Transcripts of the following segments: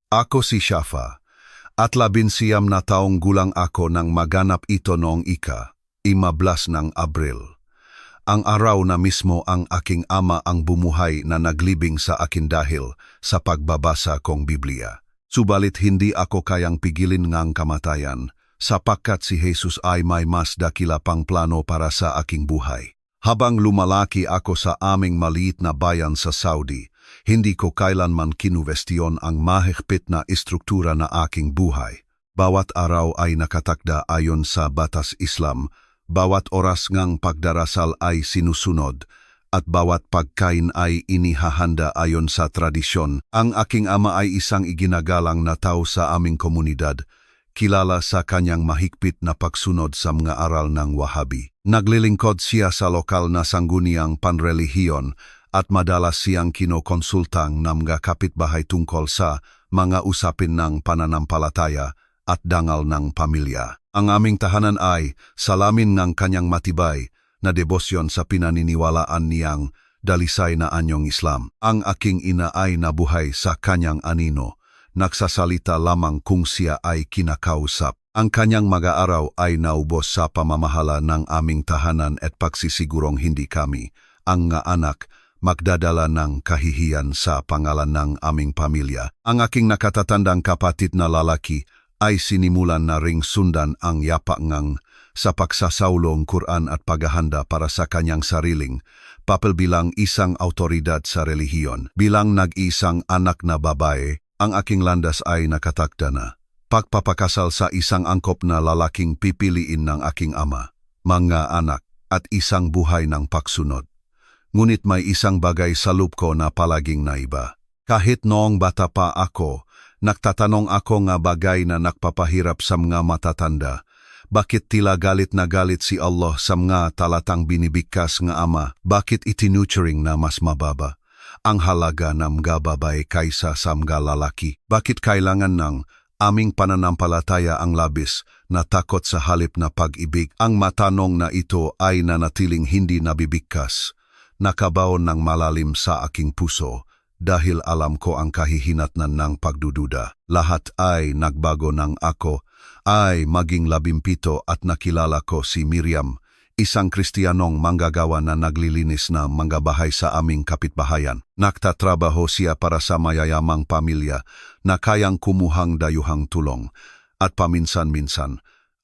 Ako si Shafa, at 19 na taong gulang ako nang maganap ito noong 15 ng Abril. Ang araw na mismo ang aking ama ang bumuhay na naglibing sa akin dahil sa pagbabasa kong Biblia. Subalit hindi ako kayang pigilin ngang kamatayan, sapagkat si Jesus ay may mas dakila pang plano para sa aking buhay. Habang lumalaki ako sa aming maliit na bayan sa Saudi, hindi ko kailanman kinwestiyon ang mahigpit na istruktura na aking buhay. Bawat araw ay nakatakda ayon sa batas Islam, bawat oras ngang pagdarasal ay sinusunod, at bawat pagkain ay inihahanda ayon sa tradisyon. Ang aking ama ay isang iginagalang na tao sa aming komunidad, kilala sa kanyang mahigpit na pagsunod sa mga aral ng Wahhabi. Naglilingkod siya sa lokal na sangguniang panrelihiyon at madalas siyang kinokonsultang ng mga kapitbahay tungkol sa mga usapin ng pananampalataya at dangal ng pamilya. Ang aming tahanan ay salamin ng kanyang matibay na debosyon sa pinaniniwalaan niyang dalisay na anyong Islam. Ang aking ina ay nabuhay sa kanyang anino, nagsasalita lamang kung siya ay kinakausap. Ang kanyang mag-aaraw ay naubos sa pamamahala ng aming tahanan at pagsisigurong hindi kami, ang nga anak, magdadala ng kahihiyan sa pangalan ng aming pamilya. Ang aking nakatatandang kapatid na lalaki ay sinimulan na ring sundan ang yapak ngang sa pagsasaulong Quran at paghahanda para sa kanyang sariling papel bilang isang autoridad sa relihiyon. Bilang nag-isang anak na babae, ang aking landas ay nakatakda na. Pagpapakasal sa isang angkop na lalaking pipiliin ng aking ama, mga anak, at isang buhay ng pagsunod. Ngunit may isang bagay sa loob ko na palaging naiba. Kahit noong bata pa ako, nagtatanong ako nga bagay na nakpapahirap sa mga matatanda. Bakit tila galit na galit si Allah sa mga talatang binibigkas nga ama? Bakit itinuturing na mas mababa ang halaga ng mga babae kaysa sa mga lalaki? Bakit kailangan ng aming pananampalataya ang labis na takot sa halip na pag-ibig? Ang matanong na ito ay nanatiling hindi nabibigkas. Nakabaon ng malalim sa aking puso dahil alam ko ang kahihinatnan ng pagdududa. Lahat ay nagbago nang ako ay maging 17 at nakilala ko si Miriam, isang Kristiyanong manggagawa na naglilinis na mga bahay sa aming kapitbahayan. Nagtatrabaho siya para sa mayayamang pamilya na kayang kumuhang dayuhang tulong at paminsan-minsan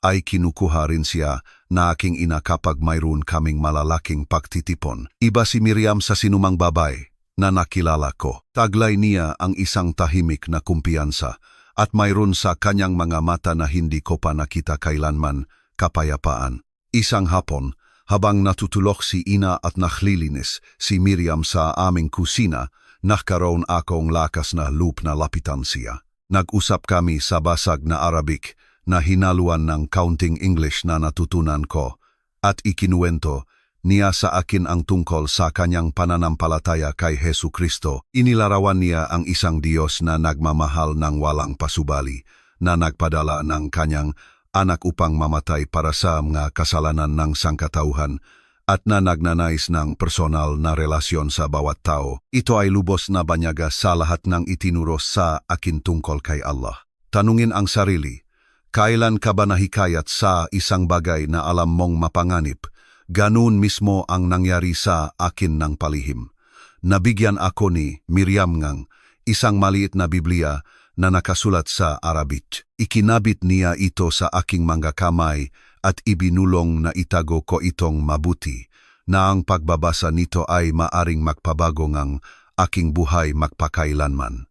ay kinukuha rin siya na aking ina kapag mayroon kaming malalaking pagtitipon. Iba si Miriam sa sinumang babae na nakilala ko. Taglay niya ang isang tahimik na kumpiyansa at mayroon sa kanyang mga mata na hindi ko pa nakita kailanman kapayapaan. Isang hapon, habang natutulog si ina at naglilinis si Miriam sa aming kusina, nagkaroon akong lakas na loob na lapitan siya. Nag-usap kami sa basag na Arabic na hinaluan ng counting English na natutunan ko at ikinuwento niya sa akin ang tungkol sa kanyang pananampalataya kay Hesu Kristo. Inilarawan niya ang isang Diyos na nagmamahal ng walang pasubali, na nagpadala ng kanyang anak upang mamatay para sa mga kasalanan ng sangkatauhan at na nagnanais ng personal na relasyon sa bawat tao. Ito ay lubos na banyaga sa lahat ng itinuro sa akin tungkol kay Allah. Tanungin ang sarili, kailan ka ba nahikayat sa isang bagay na alam mong mapanganib? Ganun mismo ang nangyari sa akin ng palihim. Nabigyan ako ni Miriam ngang isang maliit na Biblia na nakasulat sa Arabic. Ikinabit niya ito sa aking mga kamay at ibinulong na itago ko itong mabuti, na ang pagbabasa nito ay maaring magpabago ngang aking buhay magpakailanman.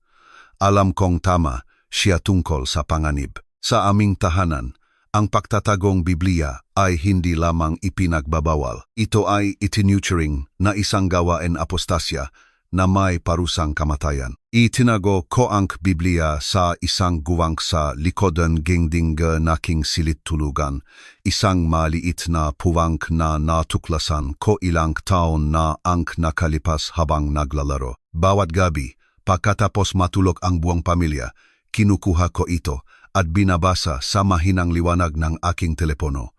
Alam kong tama siya tungkol sa panganib. Sa aming tahanan, ang pagtatagong Biblia ay hindi lamang ipinagbabawal. Ito ay itinuturing na isang gawain apostasya na may parusang kamatayan. Itinago ko ang Biblia sa isang guwang sa likodan gingding naking silit tulugan, isang maliit na puwang na natuklasan ko ilang taon na ang nakalipas habang naglalaro. Bawat gabi, pagkatapos matulog ang buong pamilya, kinukuha ko ito at binabasa sa mahinang liwanag ng aking telepono.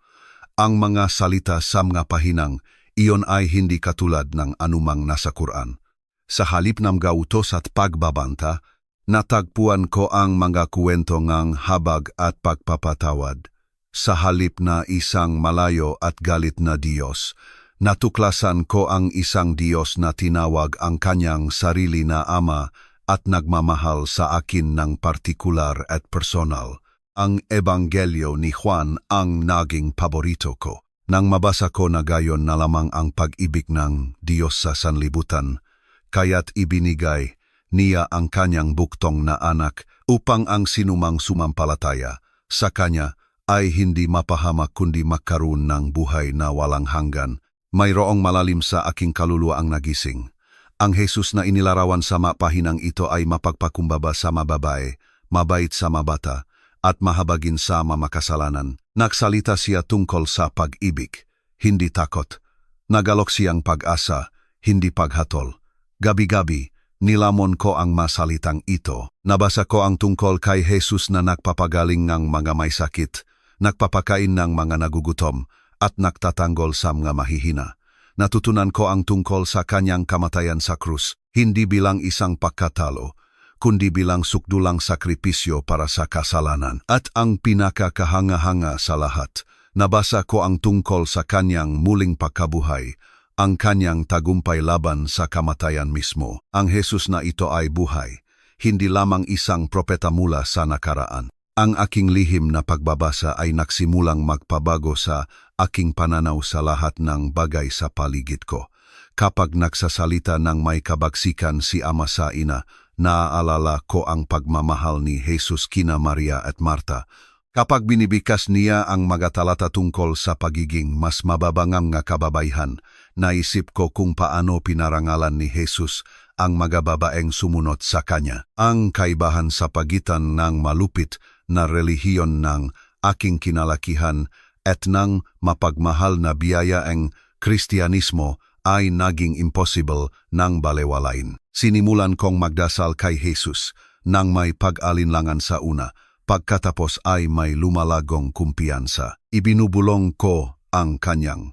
Ang mga salita sa mga pahinang, iyon ay hindi katulad ng anumang nasa Quran. Sa halip ng gautos at pagbabanta, Natagpuan ko ang mga kwento ngang habag at pagpapatawad. Sa halip na isang malayo at galit na Diyos, natuklasan ko ang isang Diyos na tinawag ang kanyang sarili na Ama at nagmamahal sa akin ng partikular at personal. Ang Ebanghelyo ni Juan ang naging paborito ko. Nang mabasa ko na gayon na lamang ang pag-ibig ng Diyos sa sanlibutan, kaya't ibinigay niya ang kanyang buktong na anak upang ang sinumang sumampalataya sa kanya ay hindi mapahamak kundi magkaroon ng buhay na walang hanggan. Mayroong malalim sa aking kaluluwa ang nagising. Ang Jesus na inilarawan sa mapahinang ito ay mapagpakumbaba sa mababae, mabait sa mabata, at mahabagin sa mamakasalanan. Nagsalita siya tungkol sa pag-ibig, hindi takot. Nagalok siyang pag-asa, hindi paghatol. Gabi-gabi, nilamon ko ang masalitang ito. Nabasa ko ang tungkol kay Jesus na nagpapagaling ng mga may sakit, nagpapakain ng mga nagugutom, at nagtatanggol sa mga mahihina. Natutunan ko ang tungkol sa kanyang kamatayan sa krus, hindi bilang isang pagkatalo, kundi bilang sukdulang sakripisyo para sa kasalanan. At ang pinakakahanga-hanga sa lahat, nabasa ko ang tungkol sa kanyang muling pagkabuhay, ang kanyang tagumpay laban sa kamatayan mismo. Ang Jesus na ito ay buhay, hindi lamang isang propeta mula sa nakaraan. Ang aking lihim na pagbabasa ay nagsimulang magpabago sa aking pananaw sa lahat ng bagay sa paligid ko. Kapag nagsasalita ng may kabagsikan si Ama sa Ina, naaalala ko ang pagmamahal ni Jesus kina Maria at Marta. Kapag binibikas niya ang mga talata tungkol sa pagiging mas mababangam nga kababayhan, naisip ko kung paano pinarangalan ni Jesus ang mga babaeng sumunod sa kanya. Ang kaibahan sa pagitan ng malupit na relihiyon ng aking kinalakihan at ng mapagmahal na biyaya ang Kristyanismo ay naging impossible ng balewalain. Sinimulan kong magdasal kay Jesus nang may pag-alinlangan sa una, pagkatapos ay may lumalagong kumpiyansa. Ibinubulong ko ang kanyang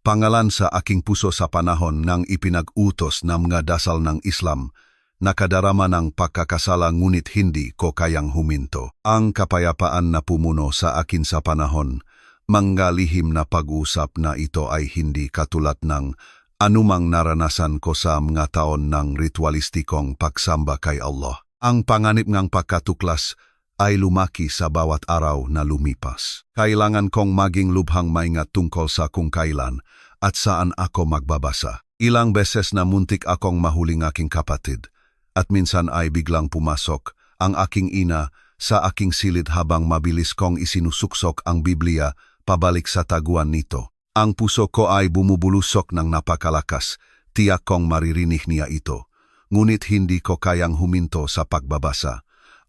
pangalan sa aking puso sa panahon ng ipinag-utos ng mga dasal ng Islam, nakadarama ng pagkakasala ngunit hindi ko kayang huminto. Ang kapayapaan na pumuno sa akin sa panahon, mga lihim na pag-usap na ito ay hindi katulad ng anumang naranasan ko sa mga taon ng ritualistikong pagsamba kay Allah. Ang panganib ng pagkatuklas ay lumaki sa bawat araw na lumipas. Kailangan kong maging lubhang maingat tungkol sa kung kailan at saan ako magbabasa. Ilang beses na muntik akong mahuling aking kapatid, at minsan ay biglang pumasok ang aking ina sa aking silid habang mabilis kong isinusuksok ang Biblia pabalik sa taguan nito. Ang puso ko ay bumubulusok ng napakalakas, tiyak kong maririnig niya ito. Ngunit hindi ko kayang huminto sa pagbabasa.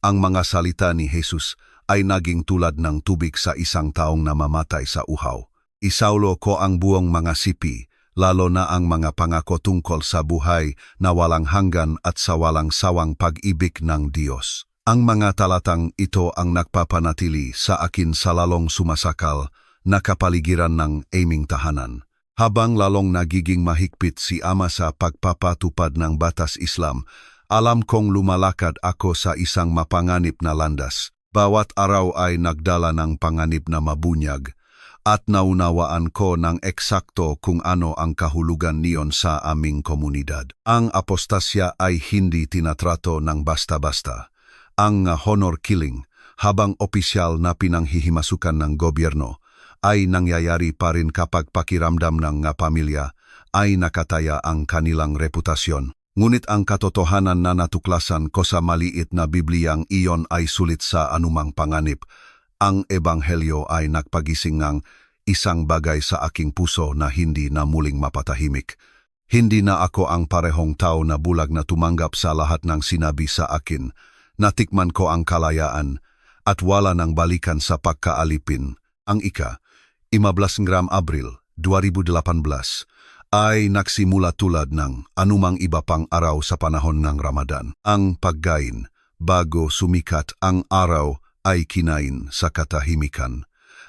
Ang mga salita ni Jesus ay naging tulad ng tubig sa isang taong namamatay sa uhaw. Isaulo ko ang buong mga sipi, lalo na ang mga pangako tungkol sa buhay na walang hanggan at sa walang sawang pag-ibig ng Diyos. Ang mga talatang ito ang nagpapanatili sa akin sa lalong sumasakal na kapaligiran ng aming tahanan. Habang lalong nagiging mahigpit si Ama sa pagpapatupad ng batas Islam, alam kong lumalakad ako sa isang mapanganib na landas. Bawat araw ay nagdala ng panganib na mabunyag, at naunawaan ko ng eksakto kung ano ang kahulugan niyon sa aming komunidad. Ang apostasya ay hindi tinatrato ng basta-basta. Ang honor killing, habang opisyal na pinanghihimasukan ng gobyerno, ay nangyayari pa rin kapag pakiramdam ng pamilya ay nakataya ang kanilang reputasyon. Ngunit ang katotohanan na natuklasan ko sa maliit na Bibliyang iyon ay sulit sa anumang panganib. Ang Ebanghelyo ay nagpagising ng isang bagay sa aking puso na hindi na muling mapatahimik. Hindi na ako ang parehong tao na bulag na tumanggap sa lahat ng sinabi sa akin. Natikman ko ang kalayaan at wala nang balikan sa pagkaalipin. Ang 15 Abril 2018 ay nagsimula tulad ng anumang iba pang araw sa panahon ng Ramadan. Ang pagkain, bago sumikat ang araw, ay kinain sa katahimikan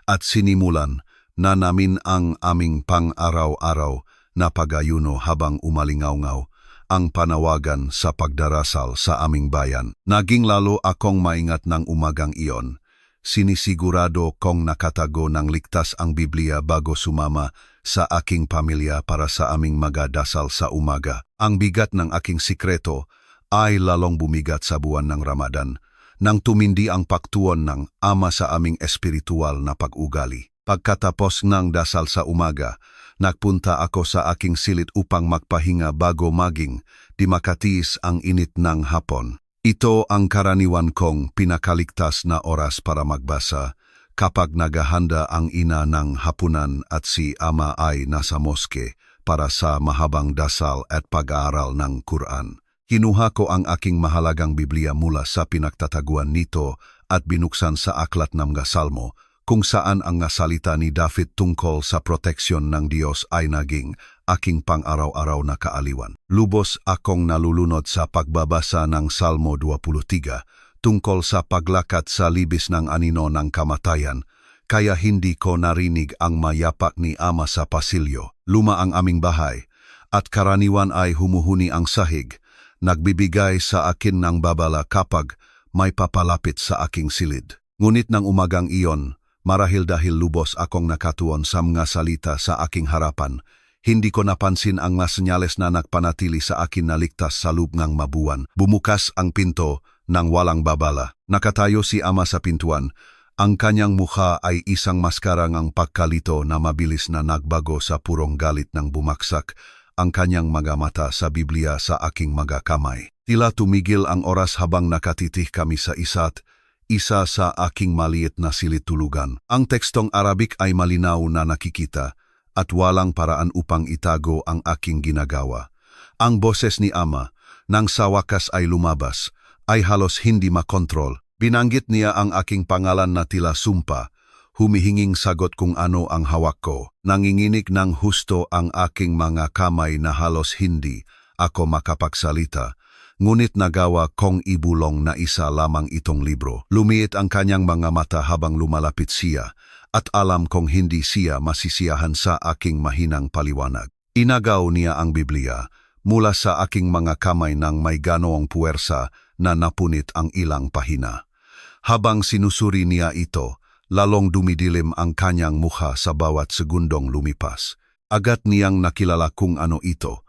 at sinimulan na namin ang aming pang-araw-araw na pag-ayuno habang umalingaw-ngaw ang panawagan sa pagdarasal sa aming bayan. Naging lalo akong maingat ng umagang iyon. Sinisigurado kong nakatago ng ligtas ang Biblia bago sumama sa aking pamilya para sa aming magadasal sa umaga. Ang bigat ng aking sikreto ay lalong bumigat sa buwan ng Ramadan nang tumindi ang paktuon ng Ama sa aming espiritual na pag-ugali. Pagkatapos ng dasal sa umaga, nagpunta ako sa aking silid upang magpahinga bago maging di makatiis ang init ng hapon. Ito ang karaniwan kong pinakaligtas na oras para magbasa kapag naghahanda ang ina ng hapunan at si ama ay nasa moske para sa mahabang dasal at pag-aaral ng Quran. Kinuha ko ang aking mahalagang Biblia mula sa pinagtataguan nito at binuksan sa aklat ng mga Salmo, kung saan ang salita ni David tungkol sa proteksyon ng Diyos ay naging aking pang-araw-araw na kaaliwan. Lubos akong nalulunod sa pagbabasa ng Salmo 23 tungkol sa paglakat sa libis ng anino ng kamatayan, kaya hindi ko narinig ang mayapak ni ama sa pasilyo. Luma ang aming bahay, at karaniwan ay humuhuni ang sahig, nagbibigay sa akin ng babala kapag may papalapit sa aking silid. Ngunit ng umagang iyon, marahil dahil lubos akong nakatuon sa mga salita sa aking harapan, hindi ko napansin ang mga senyales na nagpanatili sa akin na ligtas sa loob ng mabuwan. Bumukas ang pinto ng walang babala. Nakatayo si ama sa pintuan. Ang kanyang mukha ay isang maskara ng pagkalito na mabilis na nagbago sa purong galit ng bumaksak ang kanyang mga mata sa Biblia sa aking mga kamay. Tila tumigil ang oras habang nakatitih kami sa isa't isa sa aking maliit na silid tulugan. Ang tekstong Arabic ay malinaw na nakikita at walang paraan upang itago ang aking ginagawa. Ang boses ni ama, nang sa wakas ay lumabas, ay halos hindi makontrol. Binanggit niya ang aking pangalan na tila sumpa, humihinging sagot kung ano ang hawak ko. Nanginginig ng husto ang aking mga kamay na halos hindi ako makapagsalita. Ngunit nagawa kong ibulong na isa lamang itong libro. Lumiit ang kanyang mga mata habang lumalapit siya, at alam kong hindi siya masisiyahan sa aking mahinang paliwanag. Inagaw niya ang Biblia mula sa aking mga kamay ng may ganoong puwersa na napunit ang ilang pahina. Habang sinusuri niya ito, lalong dumidilim ang kanyang mukha sa bawat segundong lumipas. Agad niyang nakilala kung ano ito,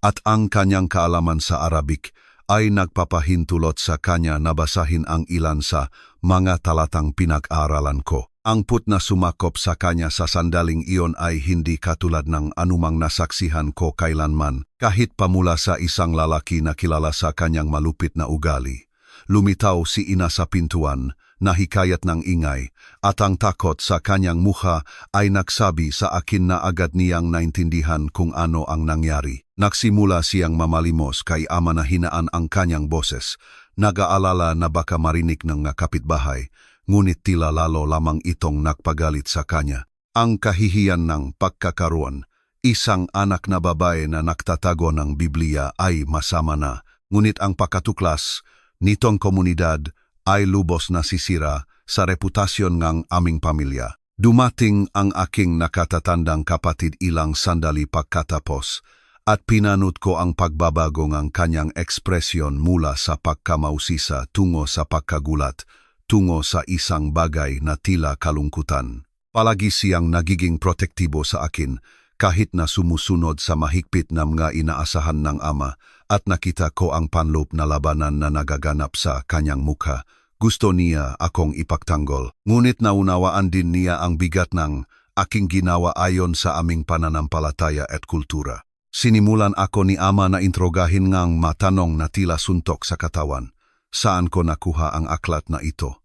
at ang kanyang kaalaman sa Arabic ay nagpapahintulot sa kanya na basahin ang ilan sa mga talatang pinag-aaralan ko. Ang put na sumakop sa kanya sa sandaling iyon ay hindi katulad ng anumang nasaksihan ko kailanman, kahit pamula sa isang lalaki na kilala sa kanyang malupit na ugali. Lumitaw si ina sa pintuan, nahikayat ng ingay, at ang takot sa kanyang mukha ay nagsabi sa akin na agad niyang naintindihan kung ano ang nangyari. Nagsimula siyang mamalimos kay ama na hinaan ang kanyang boses, nag-aalala na baka marinig ng kapitbahay, ngunit tila lalo lamang itong nagpagalit sa kanya. Ang kahihiyan ng pagkakaroon, isang anak na babae na nagtatago ng Biblia ay masama na, ngunit ang pagkatuklas nitong komunidad ay lubos na sisira sa reputasyon ng aming pamilya. Dumating ang aking nakatatandang kapatid ilang sandali pagkatapos, at pinanut ko ang pagbabago ng kanyang ekspresyon mula sa pagkamausisa tungo sa pagkagulat, tungo sa isang bagay na tila kalungkutan. Palagi siyang nagiging protektibo sa akin, kahit na sumusunod sa mahigpit na mga inaasahan ng ama, at nakita ko ang panloob na labanan na nagaganap sa kanyang mukha. Gusto niya akong ipagtanggol, ngunit naunawaan din niya ang bigat ng aking ginawa ayon sa aming pananampalataya at kultura. Sinimulan ako ni ama na introgahin ngang matanong na tila suntok sa katawan. Saan ko nakuha ang aklat na ito?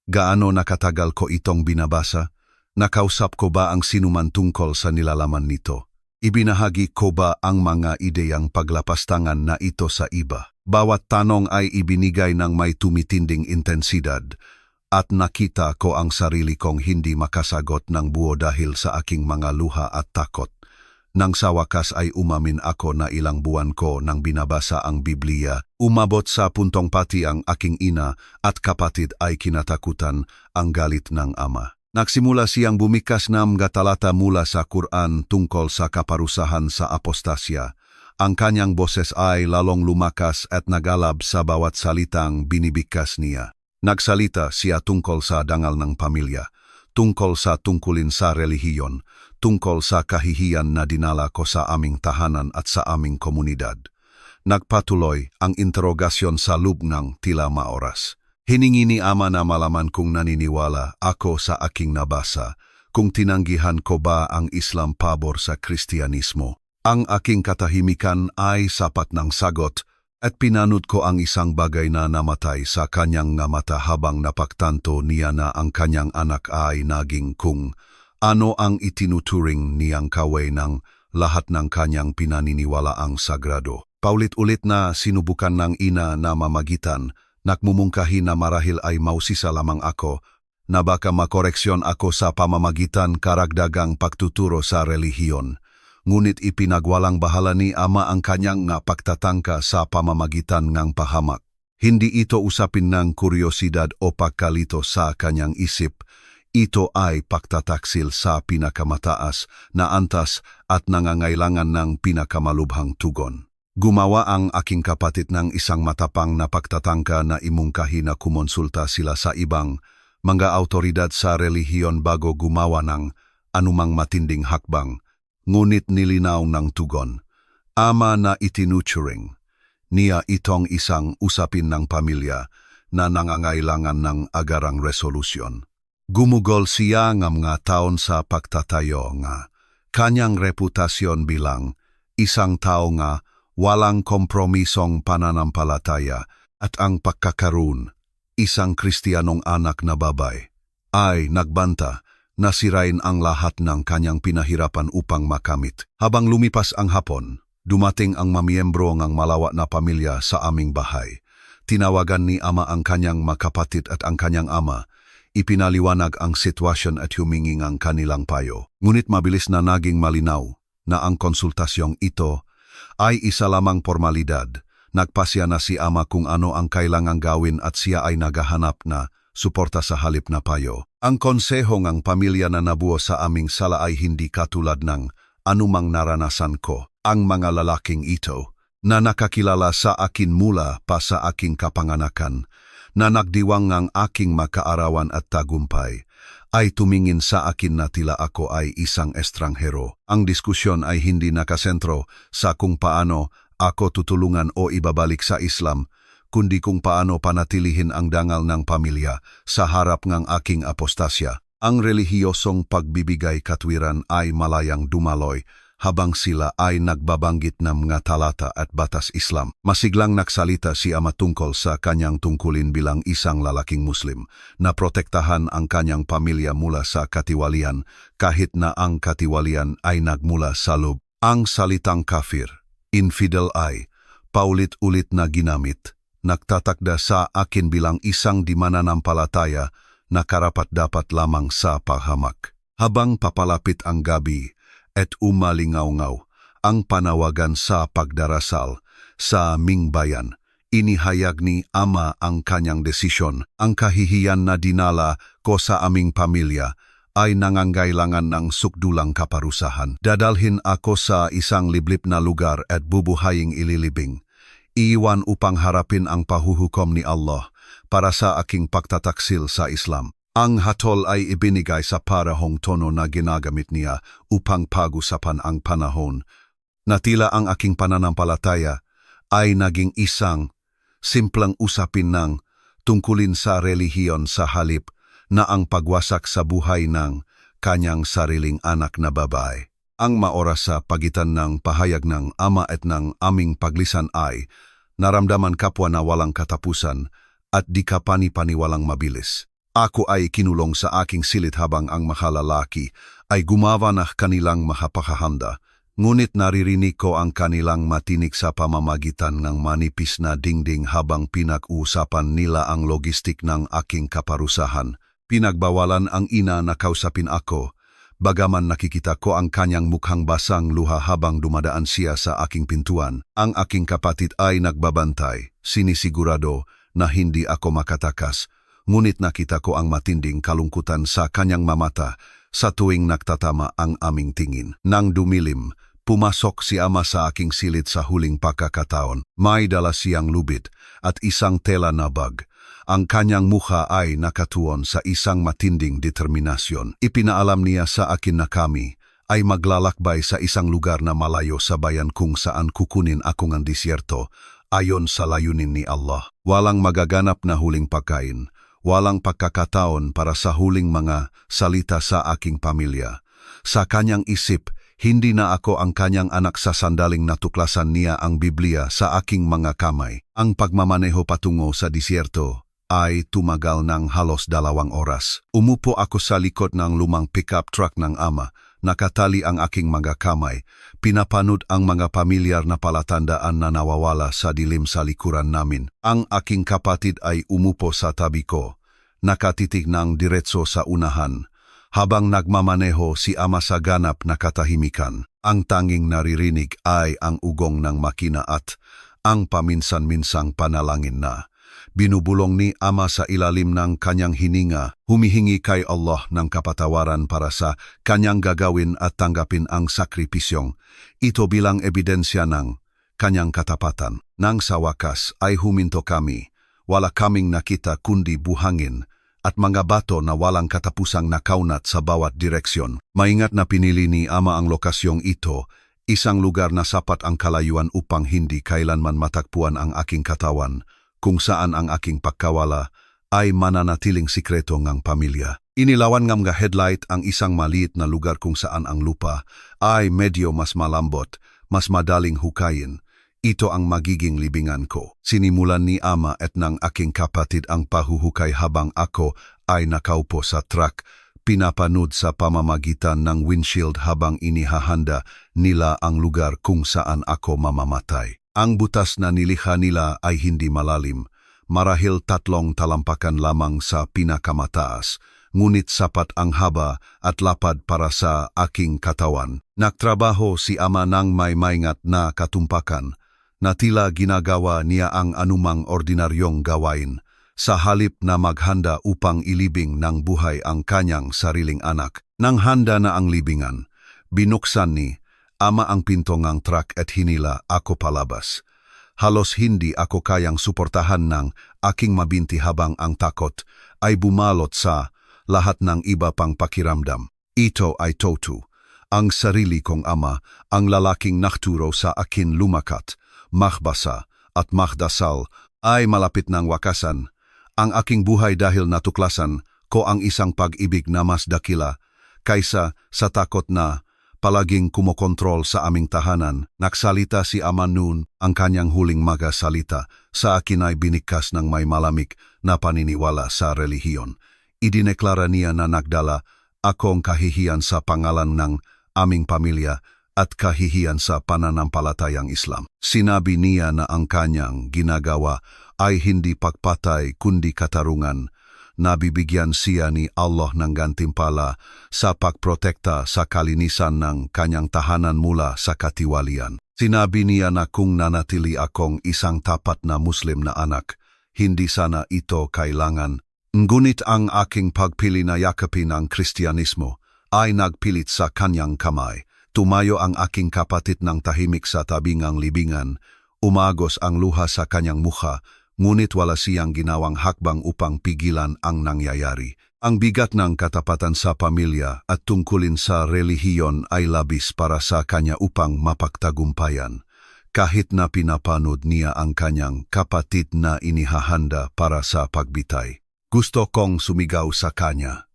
Gaano nakatagal ko itong binabasa? Nakausap ko ba ang sinuman tungkol sa nilalaman nito? Ibinahagi ko ba ang mga ideyang paglapastangan na ito sa iba? Bawat tanong ay ibinigay ng may tumitinding intensidad, at nakita ko ang sarili kong hindi makasagot ng buo dahil sa aking mga luha at takot. Nang sa wakas ay umamin ako na ilang buwan ko nang binabasa ang Biblia, umabot sa puntong pati ang aking ina at kapatid ay kinatakutan ang galit ng ama. Nagsimula siyang bumikas ng mga talata mula sa Quran tungkol sa kaparusahan sa apostasya, Ang kanyang boses ay lalong lumakas at nagalab sa bawat salitang binibigkas niya. Nagsalita siya tungkol sa dangal ng pamilya, tungkol sa tungkulin sa relihiyon, tungkol sa kahihiyan na dinala ko sa aming tahanan at sa aming komunidad. Nagpatuloy ang interogasyon sa loob ng tila maoras. Hiningi ni Ama na malaman kung naniniwala ako sa aking nabasa, kung tinanggihan ko ba ang Islam pabor sa Kristyanismo. Ang aking katahimikan ay sapat ng sagot at pinanod ko ang isang bagay na namatay sa kanyang mata habang napagtanto niya na ang kanyang anak ay naging kung ano ang itinuturing niyang kaway ng lahat ng kanyang pinaniniwalaang sagrado. Paulit-ulit na sinubukan ng ina na mamagitan, nakmumungkahi na marahil ay mausisa lamang ako na baka makoreksyon ako sa pamamagitan karagdagang pagtuturo sa relihiyon. Ngunit ipinagwalang bahala ni Ama ang kanyang pagtatangka sa pamamagitan ng pahamak. Hindi ito usapin ng kuryosidad o pagkalito sa kanyang isip. Ito ay pagtataksil sa pinakamataas na antas at nangangailangan ng pinakamalubhang tugon. Gumawa ang aking kapatid ng isang matapang na pagtatangka na imungkahi na kumonsulta sila sa ibang mga autoridad sa relihiyon bago gumawa ng anumang matinding hakbang. Ngunit nilinaw ng tugon, Ama na itinuturing niya itong isang usapin ng pamilya na nangangailangan ng agarang resolusyon. Gumugol siya ng mga taon sa pagtatayo nga kanyang reputasyon bilang isang tao nga walang kompromisong pananampalataya at ang pagkakaroon, isang Kristiyanong anak na babay, ay nagbanta na sirain ang lahat ng kanyang pinahirapan upang makamit. Habang lumipas ang hapon, dumating ang mamiyembro ng malawak na pamilya sa aming bahay. Tinawagan ni Ama ang kanyang makapatid at ang kanyang ama. Ipinaliwanag ang sitwasyon at humingi ang kanilang payo. Ngunit mabilis na naging malinaw na ang konsultasyong ito ay isa lamang formalidad. Nagpasya na si Ama kung ano ang kailangang gawin at siya ay naghahanap na suporta sa halip na payo. Ang konseho ng pamilya na nabuo sa aming sala ay hindi katulad ng anumang naranasan ko. Ang mga lalaking ito na nakakilala sa akin mula pa sa aking kapanganakan, na nagdiwang ng aking makaarawan at tagumpay, ay tumingin sa akin na tila ako ay isang estranghero. Ang diskusyon ay hindi nakasentro sa kung paano ako tutulungan o ibabalik sa Islam, kundi kung paano panatilihin ang dangal ng pamilya sa harap ng aking apostasya. Ang relihiyosong pagbibigay katwiran ay malayang dumaloy habang sila ay nagbabanggit ng mga talata at batas Islam. Masiglang nagsalita si Ama tungkol sa kanyang tungkulin bilang isang lalaking Muslim na protektahan ang kanyang pamilya mula sa katiwalian kahit na ang katiwalian ay nagmula sa loob. Ang salitang kafir, infidel ay paulit-ulit na ginamit. Nagtatakda sa akin bilang isang di mananampalataya na karapat-dapat lamang sa pahamak. Habang papalapit ang gabi at umalingaw-ngaw ang panawagan sa pagdarasal sa aming bayan, inihayag ni Ama ang kanyang desisyon. Ang kahihiyan na dinala ko sa aming pamilya ay nangangailangan ng sukdulang kaparusahan. Dadalhin ako sa isang liblib na lugar at bubuhaying ililibing. Iiwan upang harapin ang pahuhukom ni Allah para sa aking pagtataksil sa Islam. Ang hatol ay ibinigay sa parahong tono na ginagamit niya upang pag-usapan ang panahon, na tila ang aking pananampalataya ay naging isang simpleng usapin ng tungkulin sa relihiyon sa halip na ang pagwasak sa buhay ng kanyang sariling anak na babae. Ang maoras sa pagitan ng pahayag ng Ama at ng aming paglisan ay naramdaman kapwa na walang katapusan at di kapani-paniwalang mabilis. Ako ay kinulong sa aking silid habang ang mahalalaki ay gumawa na kanilang mahapakahanda, ngunit naririnig ko ang kanilang matinig sa pamamagitan ng manipis na dingding habang pinag-uusapan nila ang logistik ng aking kaparusahan. Pinagbawalan ang ina na kausapin ako, bagaman nakikita ko ang kanyang mukhang basang luha habang dumadaan siya sa aking pintuan. Ang aking kapatid ay nagbabantay, sinisigurado na hindi ako makatakas, ngunit nakita ko ang matinding kalungkutan sa kanyang mamata sa tuwing nagtatama ang aming tingin. Nang dumilim, Pumasok si ama sa aking silid sa huling pagkakataon. May dala siyang lubid at isang tela na bag. Ang kanyang mukha ay nakatuon sa isang matinding determinasyon. Ipinaalam niya sa akin na kami ay maglalakbay sa isang lugar na malayo sa bayan kung saan kukunin akong ang disyerto ayon sa layunin ni Allah. Walang magaganap na huling pagkain, walang pagkakataon para sa huling mga salita sa aking pamilya. Sa kanyang isip, hindi na ako ang kanyang anak sa sandaling natuklasan niya ang Biblia sa aking mga kamay. Ang pagmamaneho patungo sa disyerto ay tumagal ng halos 2 oras. Umupo ako sa likod ng lumang pickup truck ng ama. Nakatali ang aking mga kamay. Pinapanood ang mga pamilyar na palatandaan na nawawala sa dilim sa likuran namin. Ang aking kapatid ay umupo sa tabi ko. Nakatitig ng diretso sa unahan. Habang nagmamaneho si ama sa ganap na katahimikan. Ang tanging naririnig ay ang ugong ng makina at ang paminsan-minsang panalangin na. Binubulong ni ama sa ilalim ng kanyang hininga, humihingi kay Allah ng kapatawaran para sa kanyang gagawin at tanggapin ang sakripisyong. Ito bilang ebidensya ng kanyang katapatan. Nang sa wakas ay huminto kami, wala kaming nakita kundi buhangin at mga bato na walang katapusang nakaunat sa bawat direksyon. Maingat na pinili ni ama ang lokasyong ito, isang lugar na sapat ang kalayuan upang hindi kailanman matakpuan ang aking katawan, kung saan ang aking pagkawala ay mananatiling sikreto ng pamilya. Inilawan ng mga headlight ang isang maliit na lugar kung saan ang lupa ay medyo mas malambot, mas madaling hukayin. Ito ang magiging libingan ko. Sinimulan ni ama at ng aking kapatid ang pahuhukay habang ako ay nakaupo sa truck, pinapanood sa pamamagitan ng windshield habang inihahanda nila ang lugar kung saan ako mamamatay. Ang butas na nilikha nila ay hindi malalim, marahil 3 talampakan lamang sa pinakamataas, ngunit sapat ang haba at lapad para sa aking katawan. Nagtrabaho si ama ng may maingat na katumpakan, na tila ginagawa niya ang anumang ordinaryong gawain, sa halip na maghanda upang ilibing ng buhay ang kanyang sariling anak. Nang handa na ang libingan, binuksan ni ama ang pinto ng truck at hinila ako palabas. Halos hindi ako kayang suportahan ng aking mabinti habang ang takot ay bumalot sa lahat ng iba pang pakiramdam. Ito ay Totu, ang sarili kong ama, ang lalaking nakturo sa akin lumakat, magbasa at magdasal ay malapit ng wakasan. Ang aking buhay dahil natuklasan ko ang isang pag-ibig na mas dakila kaysa sa takot na palaging kumokontrol sa aming tahanan. Nagsalita si ama noon, ang kanyang huling mga salita sa akin ay binigkas ng may malamig na paniniwala sa relihiyon. Idineklara niya na nagdala akong kahihiyan sa pangalan ng aming pamilya at kahihiyan sa pananampalatayang Islam. Sinabi niya na ang kanyang ginagawa ay hindi pagpatay kundi katarungan. Nabibigyan siya ni Allah ng gantimpala sa pagprotekta sa kalinisan ng kanyang tahanan mula sa katiwalian. Sinabi niya na kung nanatili akong isang tapat na Muslim na anak, hindi sana ito kailangan. Ngunit ang aking pagpili na yakapin ang Kristyanismo ay nagpilit sa kanyang kamay. Tumayo ang aking kapatid ng tahimik sa tabing ng libingan, umagos ang luha sa kanyang mukha, ngunit wala siyang ginawang hakbang upang pigilan ang nangyayari. Ang bigat ng katapatan sa pamilya at tungkulin sa relihiyon ay labis para sa kanya upang mapagtagumpayan, kahit na pinapanood niya ang kanyang kapatid na inihahanda para sa pagbitay. Gusto kong sumigaw sa kanya,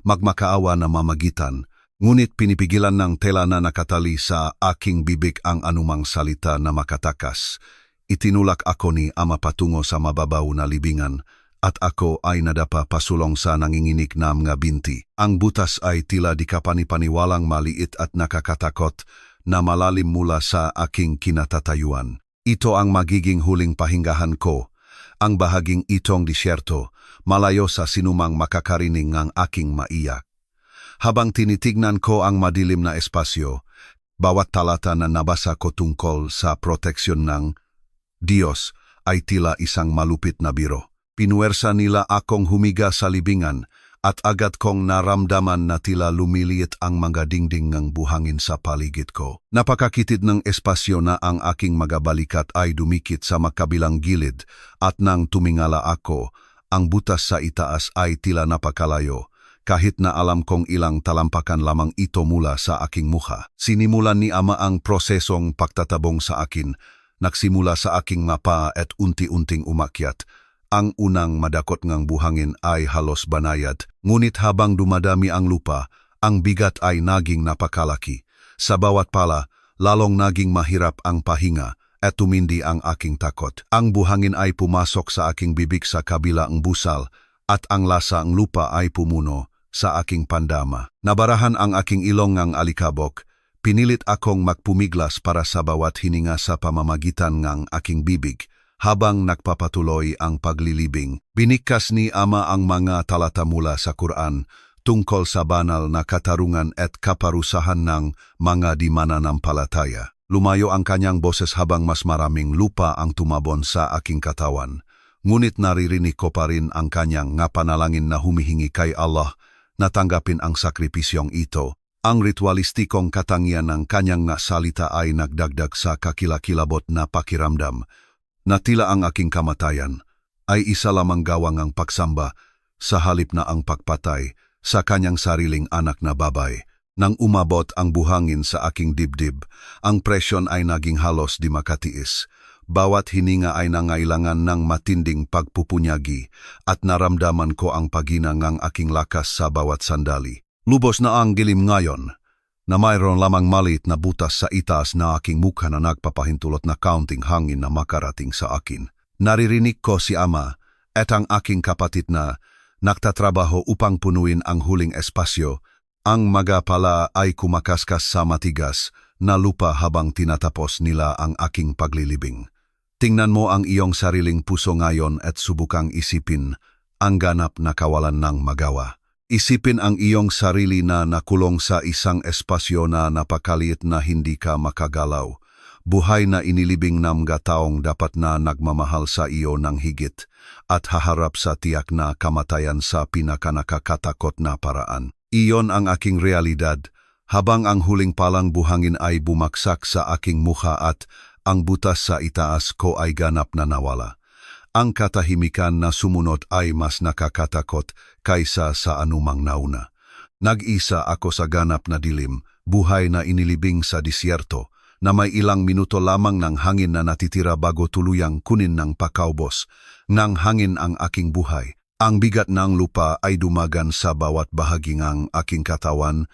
magmakaawa na mamagitan, ngunit pinipigilan ng tela na nakatali sa aking bibig ang anumang salita na makatakas. Itinulak ako ni ama patungo sa mababaw na libingan at ako ay nadapa pasulong sa nanginginig na mga binti. Ang butas ay tila di kapanipaniwalang maliit at nakakatakot na malalim mula sa aking kinatatayuan. Ito ang magiging huling pahingahan ko, ang bahaging itong disyerto, malayo sa sinumang makakarinig ng aking maiyak. Habang tinitignan ko ang madilim na espasyo, bawat talata na nabasa ko tungkol sa proteksyon ng Diyos ay tila isang malupit na biro. Pinuwersa nila akong humiga sa libingan at agad kong naramdaman na tila lumiliit ang mga dingding ng buhangin sa paligid ko. Napakakitid ng espasyo na ang aking mga balikat ay dumikit sa makabilang gilid at nang tumingala ako, ang butas sa itaas ay tila napakalayo, kahit na alam kong ilang talampakan lamang ito mula sa aking mukha. Sinimulan ni Ama ang prosesong pagtatabong sa akin, nagsimula sa aking mapa at unti-unting umakyat. Ang unang madakot ngang buhangin ay halos banayad, ngunit habang dumadami ang lupa, ang bigat ay naging napakalaki. Sa bawat pala, lalong naging mahirap ang pahinga at tumindi ang aking takot. Ang buhangin ay pumasok sa aking bibig sa kabilang busal at ang lasa ng lupa ay pumuno sa aking pandama. Nabarahan ang aking ilong ng alikabok. Pinilit akong magpumiglas para sa bawat hininga sa pamamagitan ng aking bibig. Habang nagpapatuloy ang paglilibing, binikkas ni Ama ang mga talata mula sa Quran tungkol sa banal na katarungan at kaparusahan ng mga di mananampalataya. Lumayo ang kanyang boses habang mas maraming lupa ang tumabon sa aking katawan. Ngunit naririnig ko pa rin ang kanyang panalangin na humihingi kay Allah na tanggapin ang sakripisyong ito. Ang ritualistikong katangian ng kanyang salita ay nagdagdag sa kakilakilabot na pakiramdam na tila ang aking kamatayan ay isa lamang gawang ang pagsamba sa halip na ang pagpatay sa kanyang sariling anak na babay. Nang umabot ang buhangin sa aking dibdib, ang presyon ay naging halos di makatiis. Bawat hininga ay nangailangan ng matinding pagpupunyagi at naramdaman ko ang pagina ng aking lakas sa bawat sandali. Lubos na ang dilim ngayon, na mayroon lamang maliit na butas sa itaas na aking mukha na nagpapahintulot na kaunting hangin na makarating sa akin. Naririnig ko si Ama at ang aking kapatid na nagtatrabaho upang punuin ang huling espasyo. Ang mga pala ay kumakaskas sa matigas na lupa habang tinatapos nila ang aking paglilibing. Tingnan mo ang iyong sariling puso ngayon at subukang isipin ang ganap na kawalan ng magawa. Isipin ang iyong sarili na nakulong sa isang espasyo na napakaliit na hindi ka makagalaw. Buhay na inilibing ng mga taong dapat na nagmamahal sa iyo ng higit at haharap sa tiyak na kamatayan sa pinakanakakatakot na paraan. Iyon ang aking realidad habang ang huling palang buhangin ay bumaksak sa aking mukha at ang butas sa itaas ko ay ganap na nawala. Ang katahimikan na sumunod ay mas nakakatakot kaysa sa anumang nauna. Nag-isa ako sa ganap na dilim, buhay na inilibing sa disyerto, na may ilang minuto lamang ng hangin na natitira bago tuluyang kunin ng pakaubos. Nang hangin ang aking buhay, ang bigat ng lupa ay dumagan sa bawat bahagi ng aking katawan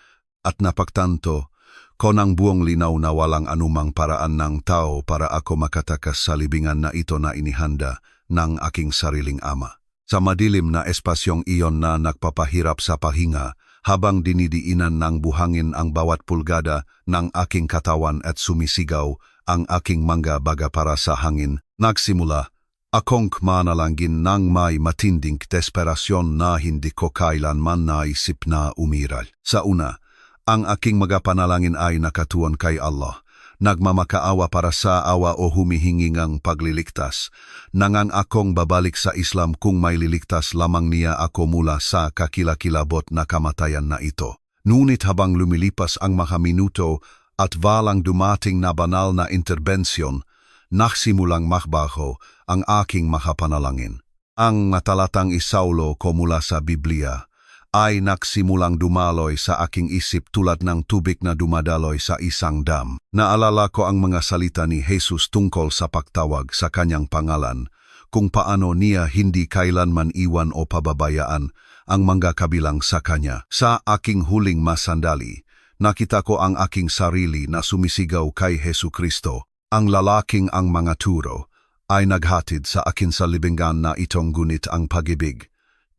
at napagtanto ko ng buong linaw na walang anumang paraan ng tao para ako makatakas sa libingan na ito na inihanda ng aking sariling ama. Sa madilim na espasyong iyon na nagpapahirap sa pahinga, habang dinidiinan ng buhangin ang bawat pulgada ng aking katawan at sumisigaw ang aking mga baga para sa hangin, nagsimula akong manalangin ng may matinding desperasyon na hindi ko kailanman naisip na umiral. Sa una, ang aking mga panalangin ay nakatuon kay Allah, nagmamakaawa para sa awa o humihingi ng pagliligtas. Nangang akong babalik sa Islam kung may liligtas lamang niya ako mula sa kakilakilabot na kamatayan na ito. Ngunit habang lumilipas ang mga minuto at walang dumating na banal na interbensyon, nagsimulang makbaho ang aking mga panalangin. Ang matalatang isaulo ko mula sa Biblia ay nagsimulang dumaloy sa aking isip tulad ng tubig na dumadaloy sa isang dam. Naalala ko ang mga salita ni Jesus tungkol sa pagtawag sa kanyang pangalan, kung paano niya hindi kailanman iwan o pababayaan ang mga kabilang sa kanya. Sa aking huling masandali, nakita ko ang aking sarili na sumisigaw kay Hesu Kristo. Ang lalaking ang mga turo ay naghatid sa akin sa libingan na itong gunit ang pag-ibig.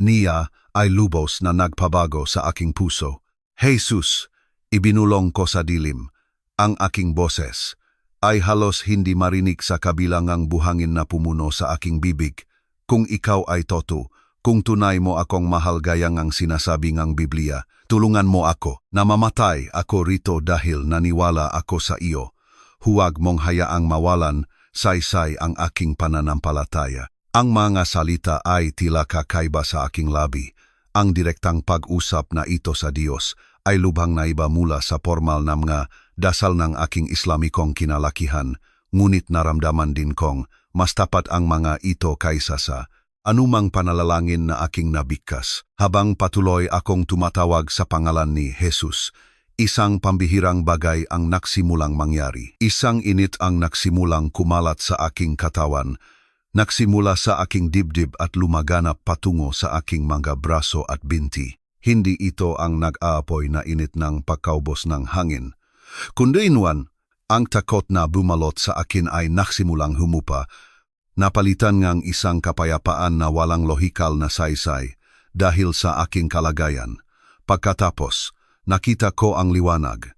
Niya ay lubos na nagpabago sa aking puso. Jesus, ibinulong ko sa dilim. Ang aking boses ay halos hindi marinig sa kabilangang buhangin na pumuno sa aking bibig. Kung ikaw ay toto, kung tunay mo akong mahal gaya ng sinasabi ng Biblia, tulungan mo ako na mamatay ako rito dahil naniwala ako sa iyo. Huwag mong hayaang mawalan, saysay ang aking pananampalataya. Ang mga salita ay tila kakaiba sa aking labi. Ang direktang pag-usap na ito sa Diyos ay lubhang naiba mula sa formal na mga dasal ng aking Islamikong kinalakihan, ngunit naramdaman din kong mas tapat ang mga ito kaysa sa anumang panalalangin na aking nabigkas. Habang patuloy akong tumatawag sa pangalan ni Jesus, isang pambihirang bagay ang nagsimulang mangyari. Isang init ang nagsimulang kumalat sa aking katawan, nagsimula sa aking dibdib at lumaganap patungo sa aking mga braso at binti. Hindi ito ang nag-aapoy na init ng pagkaubos ng hangin, kundi inuan, ang takot na bumalot sa akin ay nagsimulang humupa, napalitan ngang isang kapayapaan na walang lohikal na saysay dahil sa aking kalagayan. Pagkatapos, nakita ko ang liwanag.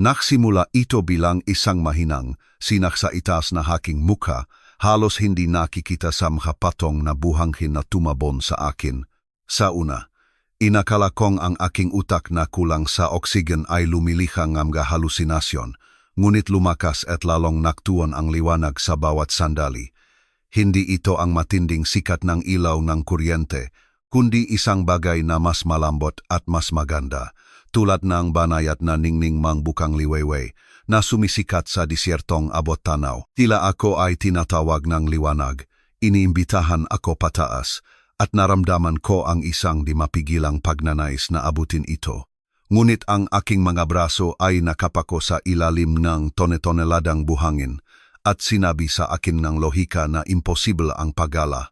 Nagsimula ito bilang isang mahinang, sinaksa itaas na aking mukha, halos hindi nakikita sa mga patong na buhangin na tumabon sa akin. Sa una, inakala kong ang aking utak na kulang sa oksigen ay lumilihang ng mga halusinasyon, ngunit lumakas at lalong naktuon ang liwanag sa bawat sandali. Hindi ito ang matinding sikat ng ilaw ng kuryente, kundi isang bagay na mas malambot at mas maganda, tulad ng banayat na ningning mangbukang liwewe na sumisikat sa disyertong abot tanaw. Tila ako ay tinatawag ng liwanag, iniimbitahan ako pataas, at naramdaman ko ang isang di mapigilang pagnanais na abutin ito. Ngunit ang aking mga braso ay nakapako sa ilalim ng tone-toneladang buhangin at sinabi sa akin ng lohika na imposible ang paggala.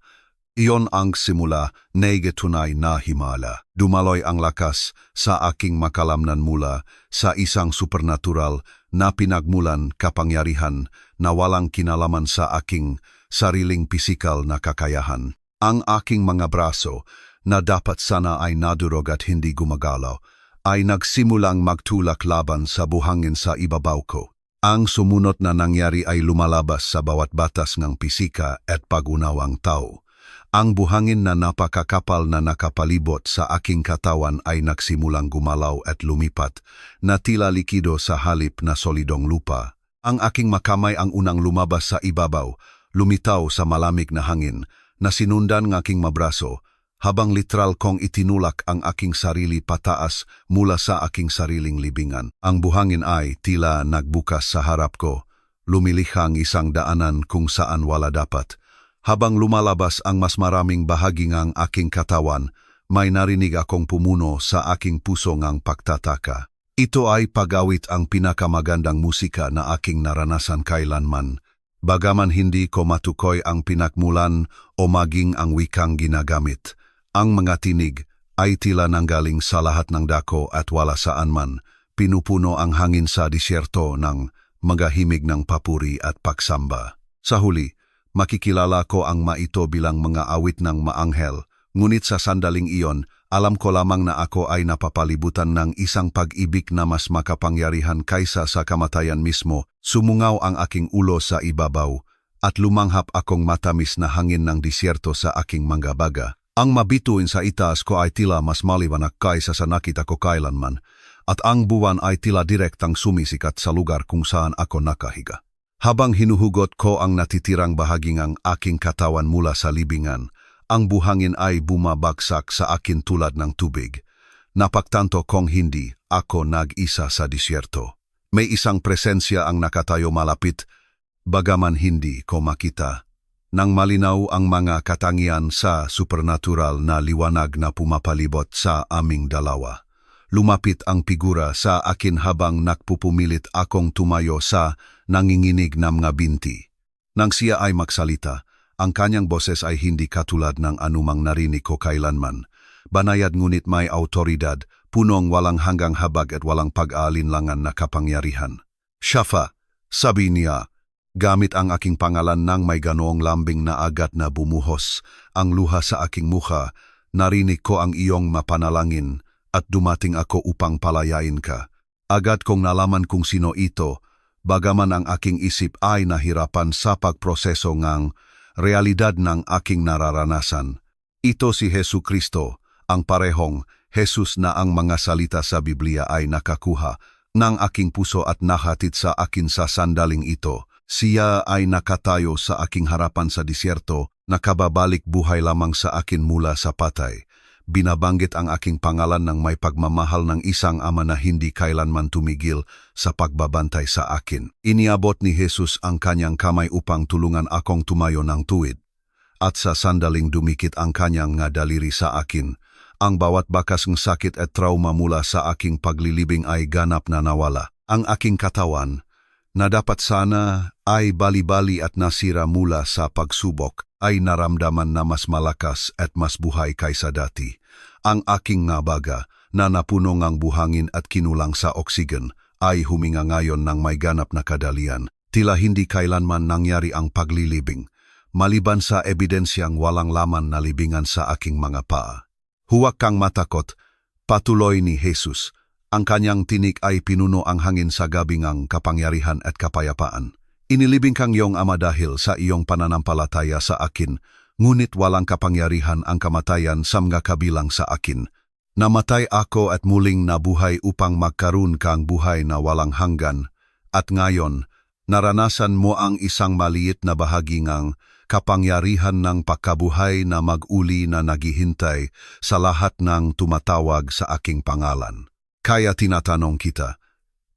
Iyon ang simula ng tunay na himala. Dumaloy ang lakas sa aking makalamnan mula sa isang supernatural na pinagmulan kapangyarihan na walang kinalaman sa aking sariling pisikal na kakayahan. Ang aking mga braso, na dapat sana ay nadurog at hindi gumagalaw, ay nagsimulang magtulak laban sa buhangin sa ibabaw ko. Ang sumunod na nangyari ay lumalabas sa bawat batas ng pisika at pag-unawang tao. Ang buhangin na napakakapal na nakapalibot sa aking katawan ay nagsimulang gumalaw at lumipat, na tila likido sa halip na solidong lupa. Ang aking makamay ang unang lumabas sa ibabaw, lumitaw sa malamig na hangin, na sinundan ng aking mabraso, habang literal kong itinulak ang aking sarili pataas mula sa aking sariling libingan. Ang buhangin ay tila nagbukas sa harap ko, lumilihang isang daanan kung saan wala dapat. Habang lumalabas ang mas maraming bahagi ng aking katawan, may narinig akong pumuno sa aking puso ng pagtataka. Ito ay pag-awit ang pinakamagandang musika na aking naranasan kailanman. Bagaman hindi ko matukoy ang pinakmulan o maging ang wikang ginagamit, ang mga tinig ay tila nanggaling sa lahat ng dako at wala saan man. Pinupuno ang hangin sa disyerto ng mga himig ng papuri at pagsamba. Sa huli, makikilala ko ang maito bilang mga awit ng maanghel, ngunit sa sandaling iyon, alam ko lamang na ako ay napapalibutan ng isang pag-ibig na mas makapangyarihan kaysa sa kamatayan mismo. Sumungaw ang aking ulo sa ibabaw, at lumanghap akong matamis na hangin ng disyerto sa aking mga baga. Ang mabituin sa itaas ko ay tila mas maliwanag kaysa sa nakita ko kailanman, at ang buwan ay tila direktang sumisikat sa lugar kung saan ako nakahiga. Habang hinuhugot ko ang natitirang bahagi ng aking katawan mula sa libingan, ang buhangin ay bumabagsak sa akin tulad ng tubig. Napagtanto kong hindi ako nag-isa sa disyerto. May isang presensya ang nakatayo malapit, bagaman hindi ko makita. Nang malinaw ang mga katangian sa supernatural na liwanag na pumapalibot sa aming dalawa. Lumapit ang figura sa akin habang nakpupumilit akong tumayo sa nanginginig na mga binti. Nang siya ay magsalita, ang kanyang boses ay hindi katulad ng anumang narinig ko kailanman. Banayad ngunit may autoridad, punong walang hanggang habag at walang pag-aalinlangan na kapangyarihan. Shafa, sabi niya, gamit ang aking pangalan nang may ganoong lambing na agat na bumuhos ang luha sa aking mukha, narinig ko ang iyong mapanalangin at dumating ako upang palayain ka. Agad kong nalaman kung sino ito, bagaman ang aking isip ay nahirapan sa pagproseso ng realidad ng aking nararanasan. Ito si Jesucristo, ang parehong Jesus na ang mga salita sa Biblia ay nakakuha ng aking puso at nahatid sa akin sa sandaling ito. Siya ay nakatayo sa aking harapan sa disyerto, nakababalik buhay lamang sa akin mula sa patay. binabanggit ang aking pangalan ng may pagmamahal ng isang ama na hindi kailanman tumigil sa pagbabantay sa akin. Iniabot ni Jesus ang kanyang kamay upang tulungan akong tumayo ng tuwid. At sa sandaling dumikit ang kanyang nga daliri sa akin, ang bawat bakas ng sakit at trauma mula sa aking paglilibing ay ganap na nawala. Ang aking katawan, na dapat sana ay bali-bali at nasira mula sa pagsubok, ay naramdaman na mas malakas at mas buhay kaysa dati. Ang aking nga baga, na napuno ngang buhangin at kinulang sa oksigen, ay huminga ngayon ng may ganap na kadalian. Tila hindi kailanman nangyari ang paglilibing, maliban sa ebidensyang walang laman na libingan sa aking mga paa. Huwag kang matakot, patuloy ni Jesus. Ang kanyang tinik ay pinuno ang hangin sa gabingang kapangyarihan at kapayapaan. Inilibing kang iyong ama dahil sa iyong pananampalataya sa akin, ngunit walang kapangyarihan ang kamatayan sa mga kabilang sa akin. Namatay ako at muling nabuhay upang magkaroon kang buhay na walang hanggan, at ngayon, naranasan mo ang isang maliit na bahagi ng kapangyarihan ng pagkabuhay na mag-uli na naghihintay sa lahat ng tumatawag sa aking pangalan. Kaya tinatanong kita,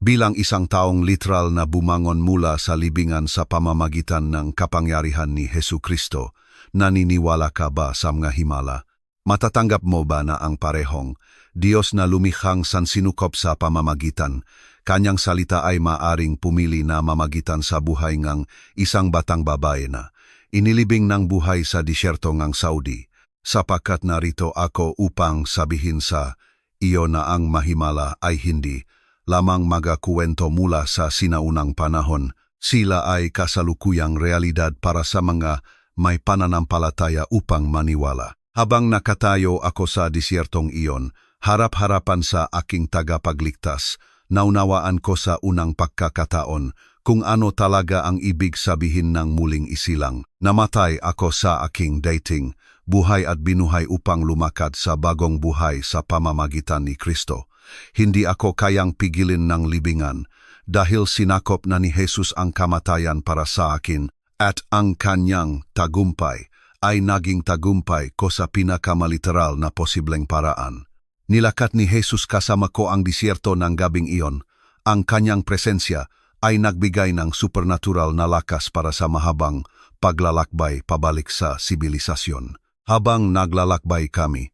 bilang isang taong literal na bumangon mula sa libingan sa pamamagitan ng kapangyarihan ni Hesu Kristo, naniniwala ka ba sa mga himala? Matatanggap mo ba na ang parehong Diyos na lumikhang sansinukop sa pamamagitan, kanyang salita ay maaring pumili na mamagitan sa buhay ng isang batang babae na inilibing ng buhay sa disyerto ng Saudi, sapagkat narito ako upang sabihin sa iyo na ang mahimala ay hindi lamang magakuwento mula sa sinaunang panahon, sila ay kasalukuyang realidad para sa mga may pananampalataya upang maniwala. Habang nakatayo ako sa disyertong iyon, harap-harapan sa aking tagapagligtas, naunawaan ko sa unang pagkakataon kung ano talaga ang ibig sabihin ng muling isilang. Namatay ako sa aking dating, buhay at binuhay upang lumakad sa bagong buhay sa pamamagitan ni Kristo. Hindi ako kayang pigilin ng libingan dahil sinakop na ni Jesus ang kamatayan para sa akin at ang kanyang tagumpay ay naging tagumpay ko sa pinakamaliteral na posibleng paraan. Nilakat ni Jesus kasama ko ang disyerto ng gabing iyon. Ang kanyang presensya ay nagbigay ng supernatural na lakas para sa mahabang paglalakbay pabalik sa sibilisasyon. Habang naglalakbay kami,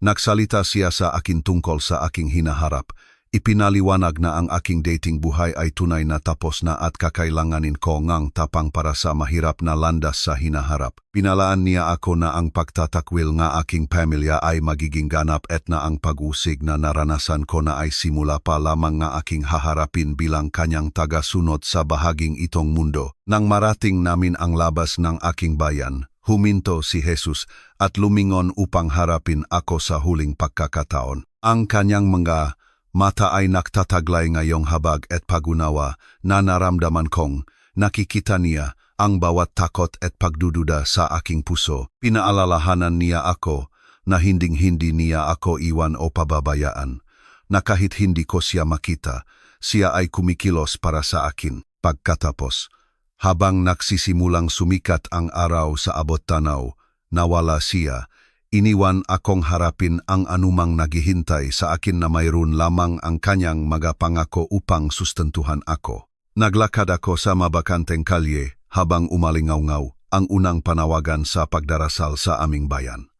nagsalita siya sa akin tungkol sa aking hinaharap. Ipinaliwanag na ang aking dating buhay ay tunay na tapos na at kakailanganin ko ngang tapang para sa mahirap na landas sa hinaharap. Pinalaan niya ako na ang pagtatakwil nga aking pamilya ay magiging ganap at na ang pag-usig na naranasan ko na ay simula pa lamang nga aking haharapin bilang kanyang tagasunod sa bahaging itong mundo. Nang marating namin ang labas ng aking bayan, huminto si Jesus at lumingon upang harapin ako sa huling pagkakataon. Ang kanyang mga mata ay nagtataglay ngayong habag at pagunawa na naramdaman kong nakikita niya ang bawat takot at pagdududa sa aking puso. Pinaalalahanan niya ako na hinding-hindi niya ako iwan o pababayaan, na kahit hindi ko siya makita, siya ay kumikilos para sa akin. Pagkatapos, habang nagsisimulang sumikat ang araw sa abot tanaw, nawala siya. Iniwan akong harapin ang anumang naghihintay sa akin na mayroon lamang ang kanyang magapangako upang sustentuhan ako. Naglakad ako sa mabakanteng kalye habang umalingaw-ngaw ang unang panawagan sa pagdarasal sa aming bayan.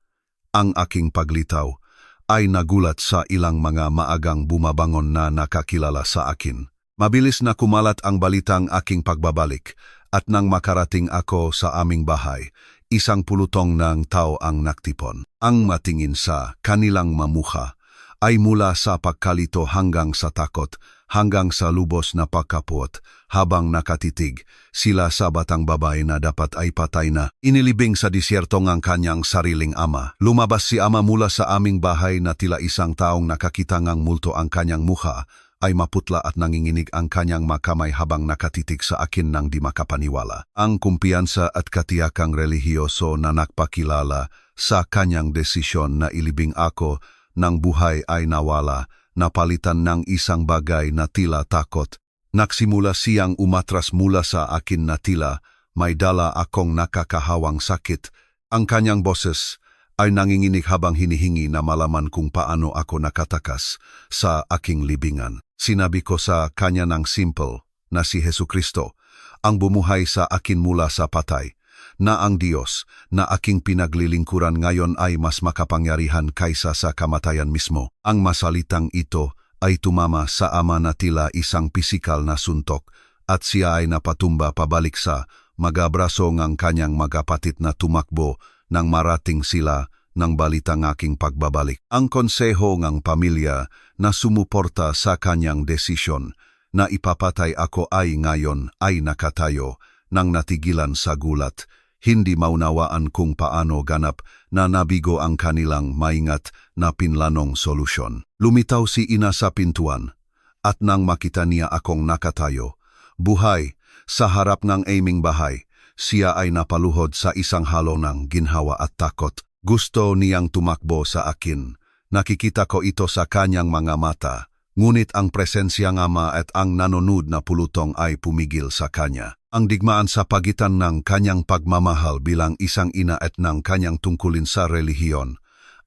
Ang aking paglitaw ay nagulat sa ilang mga maagang bumabangon na nakakilala sa akin. Mabilis na kumalat ang balitang aking pagbabalik at nang makarating ako sa aming bahay, isang pulutong ng tao ang naktipon. Ang matingin sa kanilang mamukha ay mula sa pagkalito hanggang sa takot, hanggang sa lubos na pagkapot, habang nakatitig sila sa batang babae na dapat ay patay na. Inilibing sa disyerto ng kanyang sariling ama. Lumabas si ama mula sa aming bahay na tila isang taong nakakita ngang multo ang kanyang mukha, ay maputla at nanginginig ang kanyang makamay habang nakatitig sa akin nang di makapaniwala. Ang kumpiyansa at katiyakang relihiyoso na nagpakilala sa kanyang desisyon na ilibing ako ng buhay ay nawala, napalitan ng isang bagay na tila takot. Nagsimula siyang umatras mula sa akin na tila may dala akong nakakahawang sakit. Ang kanyang boses ay nanginginig habang hinihingi na malaman kung paano ako nakatakas sa aking libingan. Sinabi ko sa kanya ng simple na si Hesukristo ang bumuhay sa akin mula sa patay, na ang Diyos na aking pinaglilingkuran ngayon ay mas makapangyarihan kaysa sa kamatayan mismo. Ang masalitang ito ay tumama sa ama na tila isang pisikal na suntok at siya ay napatumba pabalik sa magabraso ng kanyang magkapatid na tumakbo nang marating sila ng balitang aking pagbabalik. Ang konseho ng pamilya na sumuporta sa kanyang desisyon na ipapatay ako ay ngayon ay nakatayo nang natigilan sa gulat. Hindi maunawaan kung paano ganap na nabigo ang kanilang maingat na pinlanong solusyon. Lumitaw si ina sa pintuan at nang makita niya akong nakatayo, buhay, sa harap ng aming bahay, siya ay napaluhod sa isang halo ng ginhawa at takot. Gusto niyang tumakbo sa akin. Nakikita ko ito sa kanyang mga mata, ngunit ang presensya ng ama at ang nanonood na pulutong ay pumigil sa kanya. Ang digmaan sa pagitan ng kanyang pagmamahal bilang isang ina at ng kanyang tungkulin sa relihiyon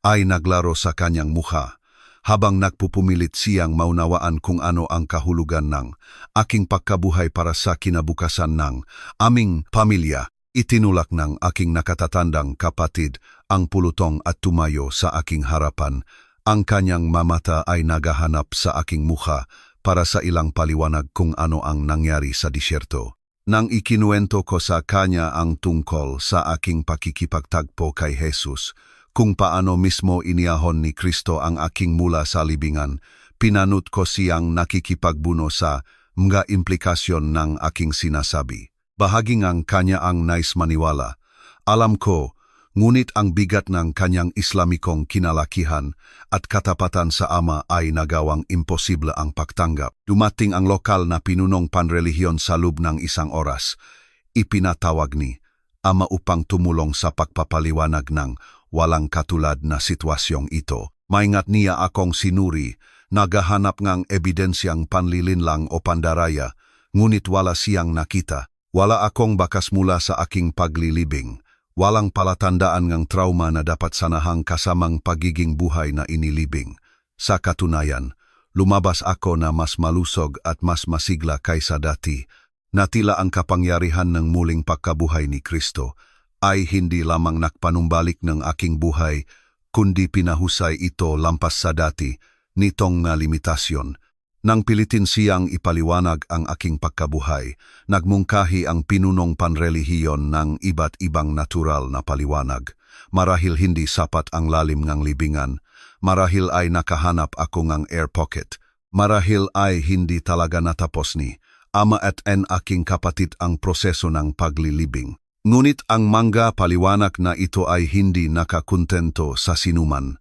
ay naglaro sa kanyang mukha, habang nagpupumilit siyang maunawaan kung ano ang kahulugan ng aking pagkabuhay para sa kinabukasan ng aming pamilya. Itinulak ng aking nakatatandang kapatid ang pulutong at tumayo sa aking harapan. Ang kanyang mamata ay nagahanap sa aking mukha para sa ilang paliwanag kung ano ang nangyari sa disyerto. Nang ikinuwento ko sa kanya ang tungkol sa aking pakikipagtagpo kay Jesus, kung paano mismo iniyahon ni Kristo ang aking mula sa libingan, pinanut ko siyang nakikipagbuno sa mga implikasyon ng aking sinasabi. Bahagi ng kanya ang nais maniwala. Alam ko, ngunit ang bigat ng kanyang Islamikong kinalakihan at katapatan sa ama ay nagawang imposible ang pagtanggap. Dumating ang lokal na pinunong panrelihiyon sa loob ng isang oras. Ipinatawag ni ama upang tumulong sa pagpapaliwanag ng walang katulad na sitwasyong ito. Maingat niya akong sinuri, nagahanap ng ebidensyang panlilinlang o pandaraya, ngunit wala siyang nakita. Wala akong bakas mula sa aking paglilibing. Walang palatandaan ng trauma na dapat sanahang kasamang pagiging buhay na inilibing. Sa katunayan, lumabas ako na mas malusog at mas masigla kaysa dati, na tila ang kapangyarihan ng muling pagkabuhay ni Kristo ay hindi lamang nakpanumbalik ng aking buhay, kundi pinahusay ito lampas sa dati nitong nga limitasyon. Nang pilitin siyang ipaliwanag ang aking pagkabuhay, nagmungkahi ang pinunong panrelihiyon ng iba't ibang natural na paliwanag. Marahil hindi sapat ang lalim ng libingan, marahil ay nakahanap ako ng air pocket, marahil ay hindi talaga natapos ni ama at aking kapatid ang proseso ng paglilibing. Ngunit ang mga paliwanag na ito ay hindi nakakontento sa sinuman.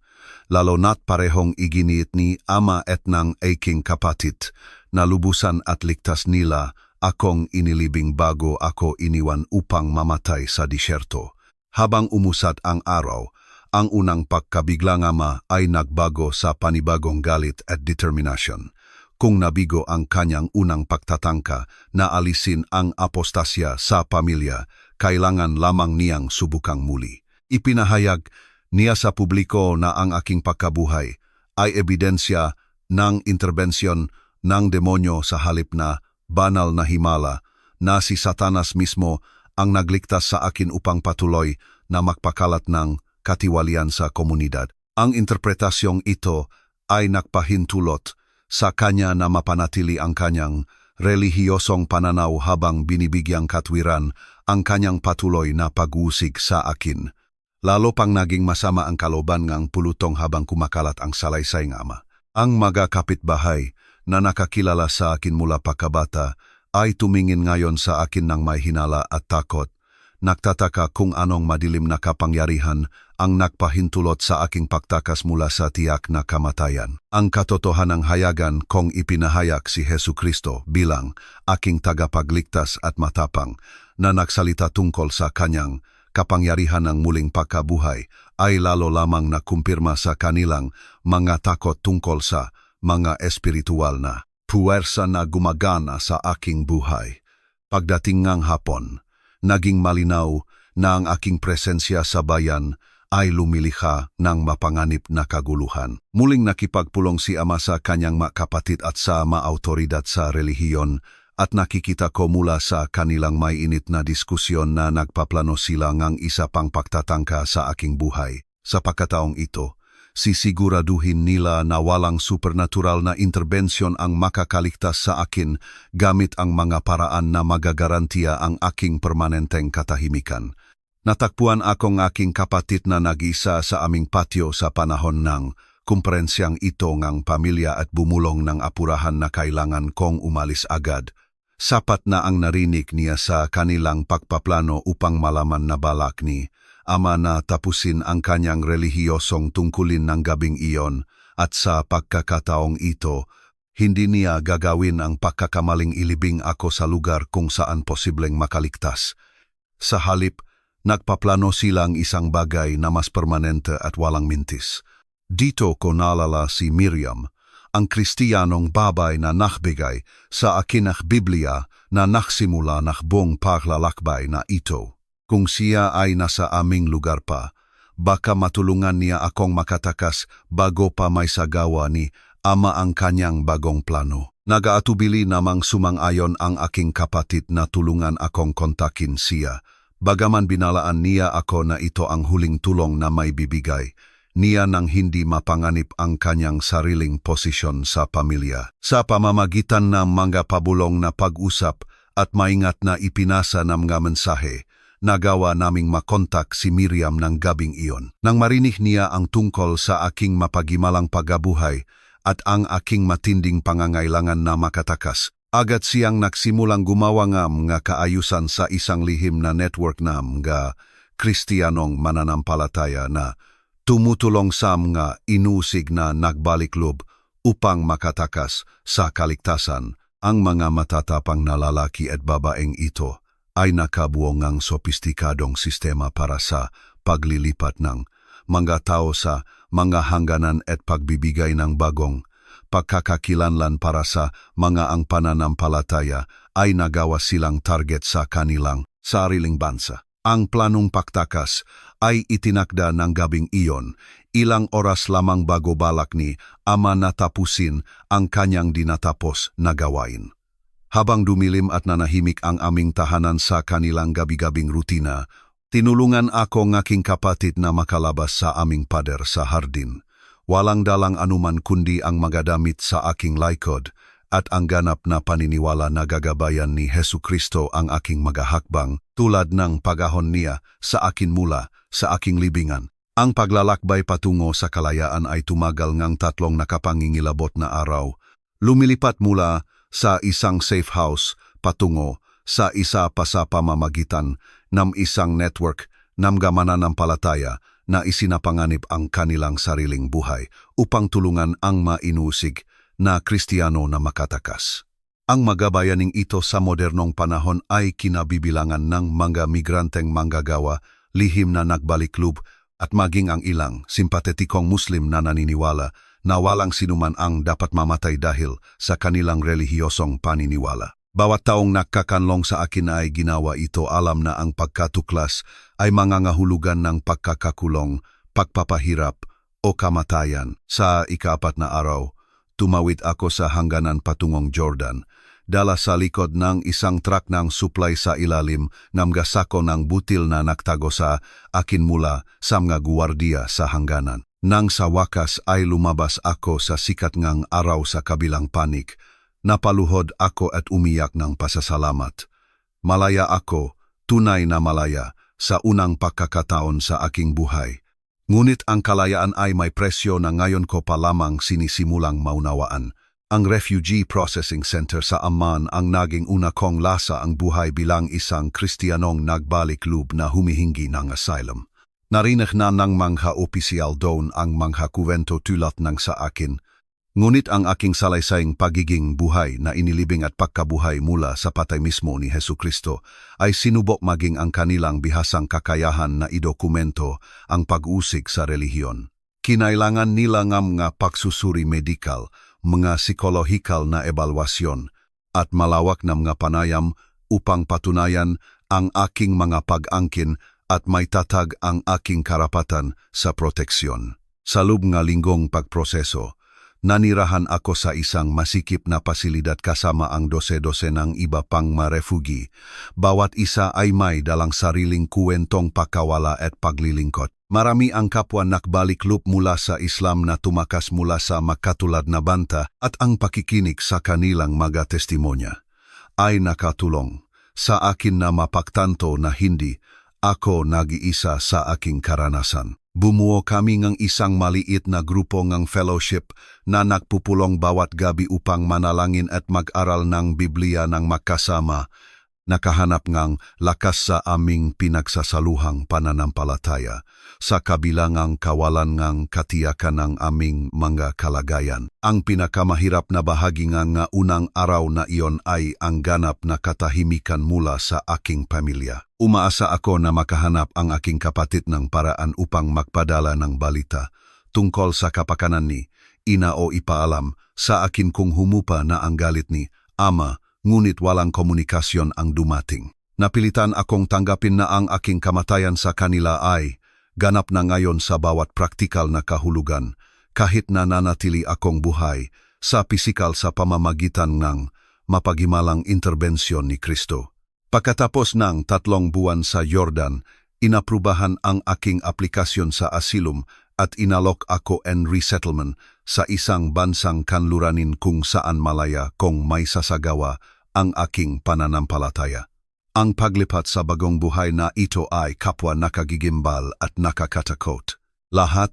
Lalo na't parehong iginiit ni ama at ng aking kapatid na lubusan at ligtas nila akong inilibing bago ako iniwan upang mamatay sa disyerto. Habang umusad ang araw, ang unang pagkabiglang ama ay nagbago sa panibagong galit at determinasyon. Kung nabigo ang kanyang unang pagtatangka na alisin ang apostasya sa pamilya, kailangan lamang niyang subukang muli. Ipinahayag niya sa publiko na ang aking pagkabuhay ay ebidensya ng interbensyon ng demonyo sa halip na banal na himala na si Satanas mismo ang nagligtas sa akin upang patuloy na magpakalat ng katiwalian sa komunidad. Ang interpretasyong ito ay nagpahintulot sa kanya na mapanatili ang kanyang relihiyosong pananaw habang binibigyang katwiran ang kanyang patuloy na pag-uusig sa akin. Lalo pang naging masama ang kalooban ng pulutong habang kumakalat ang salaysay ng ama. Ang mga kapitbahay na nakakilala sa akin mula pagkabata ay tumingin ngayon sa akin ng may hinala at takot. Nagtataka kung anong madilim na kapangyarihan ang nagpahintulot sa aking pagtakas mula sa tiyak na kamatayan. Ang katotohanang hayagan kong ipinahayag si Hesukristo bilang aking tagapagligtas at matapang na nagsalita tungkol sa kanyang kapangyarihan ng muling pagkabuhay ay lalo lamang nakumpirma sa kanilang mga takot tungkol sa mga espiritual na puwersa na gumagana sa aking buhay. Pagdating ng hapon, naging malinaw na ang aking presensya sa bayan ay lumilikha ng mapanganib na kaguluhan. Muling nakipagpulong si Ama sa kanyang mga kapatid at sa mga autoridad sa relihiyon at nakikita ko mula sa kanilang may init na diskusyon na nagpaplano sila ng isa pang pagtatangka sa aking buhay. Sa pagkataong ito, sisiguraduhin nila na walang supernatural na interbensyon ang makakaligtas sa akin gamit ang mga paraan na magagarantiya ang aking permanenteng katahimikan. Natakpuan akong aking kapatid na nag-isa sa aming patio sa panahon ng kumperensyang ito ng pamilya at bumulong ng apurahan na kailangan kong umalis agad. Sapat na ang narinig niya sa kanilang pagpaplano upang malaman na balak ni Ama na tapusin ang kanyang relihiyosong tungkulin ng gabing iyon at sa pagkakataong ito, hindi niya gagawin ang pagkakamaling ilibing ako sa lugar kung saan posibleng makaligtas. Sa halip, nagpaplano silang isang bagay na mas permanente at walang mintis. Dito ko naalala si Miriam, ang Kristiyanong babay na nagbigay sa akinang Biblia na naksimula ng buong paglalakbay na ito. Kung siya ay nasa aming lugar pa, baka matulungan niya akong makatakas bago pa may sagawa ni Ama ang kanyang bagong plano. Nagaatubili namang sumang-ayon ang aking kapatid na tulungan akong kontakin siya. Bagaman binalaan niya ako na ito ang huling tulong na may bibigay, niya nang hindi mapanganib ang kanyang sariling posisyon sa pamilya. Sa pamamagitan ng mga pabulong na pag-usap at maingat na ipinasa ng mga mensahe, nagawa naming makontak si Miriam ng gabing iyon. Nang marinig niya ang tungkol sa aking mapagimalang pagabuhay at ang aking matinding pangangailangan na makatakas, agad siyang nagsimulang gumawa ng mga kaayusan sa isang lihim na network ng mga Kristiyanong mananampalataya na tumutulong sa mga inusig na nagbaliklub upang makatakas sa kaligtasan. Ang mga matatapang na lalaki at babaeng ito ay nakabuo ng sopistikadong sistema para sa paglilipat ng mga tao sa mga hangganan at pagbibigay ng bagong pagkakakilanlan para sa mga ang pananampalataya ay nagawa silang target sa kanilang sariling bansa. Ang planong pagtakas ay itinakda ng gabing iyon, ilang oras lamang bago balak ni Ama na tapusin ang kanyang dinatapos na gawain. Habang dumilim at nanahimik ang aming tahanan sa kanilang gabi-gabing rutina, tinulungan ako ng aking kapatid na makalabas sa aming pader sa hardin. Walang dalang anuman kundi ang magadamit sa aking likod at ang ganap na paniniwala na gagabayan ni Hesukristo ang aking magahakbang tulad ng pagahon niya sa akin mula sa aking libingan. Ang paglalakbay patungo sa kalayaan ay tumagal ng 3 nakapangingilabot na araw. Lumilipat mula sa isang safe house patungo sa isa pa sa pamamagitan ng isang network ng mananampalataya na isinapanganib ang kanilang sariling buhay upang tulungan ang mainusig na Kristiyano na makatakas. Ang magabayaning ito sa modernong panahon ay kinabibilangan ng mga migranteng manggagawa, lihim na nagbaliklub at maging ang ilang simpatetikong Muslim na naniniwala na walang sinuman ang dapat mamatay dahil sa kanilang relihiyosong paniniwala. Bawat taong nakakanlong sa akin ay ginawa ito alam na ang pagkatuklas ay mangangahulugan ng pagkakakulong, pagpapahirap o kamatayan. Sa ika-4 na araw, tumawid ako sa hangganan patungong Jordan, dala sa likod ng isang truck ng supply sa ilalim ng gasako ng butil na nagtago sa akin mula sa mga guwardiya sa hangganan. Nang sa wakas ay lumabas ako sa sikat ngang araw sa kabilang panik, napaluhod ako at umiyak ng pasasalamat. Malaya ako, tunay na malaya, sa unang pagkakataon sa aking buhay. Ngunit ang kalayaan ay may presyo na ngayon ko pa lamang sinisimulang maunawaan. Ang Refugee Processing Center sa Amman ang naging una kong lasa ang buhay bilang isang Kristiyanong nagbaliklub na humihingi ng asylum. Narinig na ng mga opisyal doon ang mga kuwento tulad ng sa akin, ngunit ang aking salaysayng pagiging buhay na inilibing at pagkabuhay mula sa patay mismo ni Hesukristo ay sinubok maging ang kanilang bihasang kakayahan na idokumento ang pag-usig sa relihiyon. Kinailangan nila ng mga pagsusuri medikal, mga psikolohikal na ebalwasyon at malawak na mga panayam upang patunayan ang aking mga pag-angkin at may tatag ang aking karapatan sa proteksyon. Sa loob nga linggong pagproseso, nanirahan ako sa isang masikip na pasilidad kasama ang dose-dose ng iba pang marefugi. Bawat isa ay may dalang sariling kuwentong pakawala at paglilingkod. Marami ang kapwa nakbaliklop mula sa Islam na tumakas mula sa makatulad na banta at ang pakikinig sa kanilang mga testimonya ay nakatulong sa akin na mapagtanto na hindi ako nag-iisa sa aking karanasan. Bumuo kami ng isang maliit na grupo ng fellowship na nagpupulong bawat gabi upang manalangin at mag-aral ng Biblia ng magkasama, nakahanap ng lakas sa aming pinagsasaluhang pananampalataya sa kabilang ang kawalan ng katiyakan ng aming mga kalagayan. Ang pinakamahirap na bahagi ng unang araw na iyon ay ang ganap na katahimikan mula sa aking pamilya. Umaasa ako na makahanap ang aking kapatid ng paraan upang magpadala ng balita tungkol sa kapakanan ni ina o ipaalam sa akin kung humupa na ang galit ni ama, ngunit walang komunikasyon ang dumating. Napilitan akong tanggapin na ang aking kamatayan sa kanila ay ganap na ngayon sa bawat praktikal na kahulugan, kahit na nanatili akong buhay sa pisikal sa pamamagitan ng mapaghimalang interbensyon ni Kristo. Pagkatapos ng 3 buwan sa Jordan, inaprubahan ang aking aplikasyon sa asilum at inalok ako and resettlement sa isang bansang kanluranin kung saan malaya kung may sasagawa ang aking pananampalataya. Ang paglipat sa bagong buhay na ito ay kapwa nakagigimbal at nakakatakot. Lahat,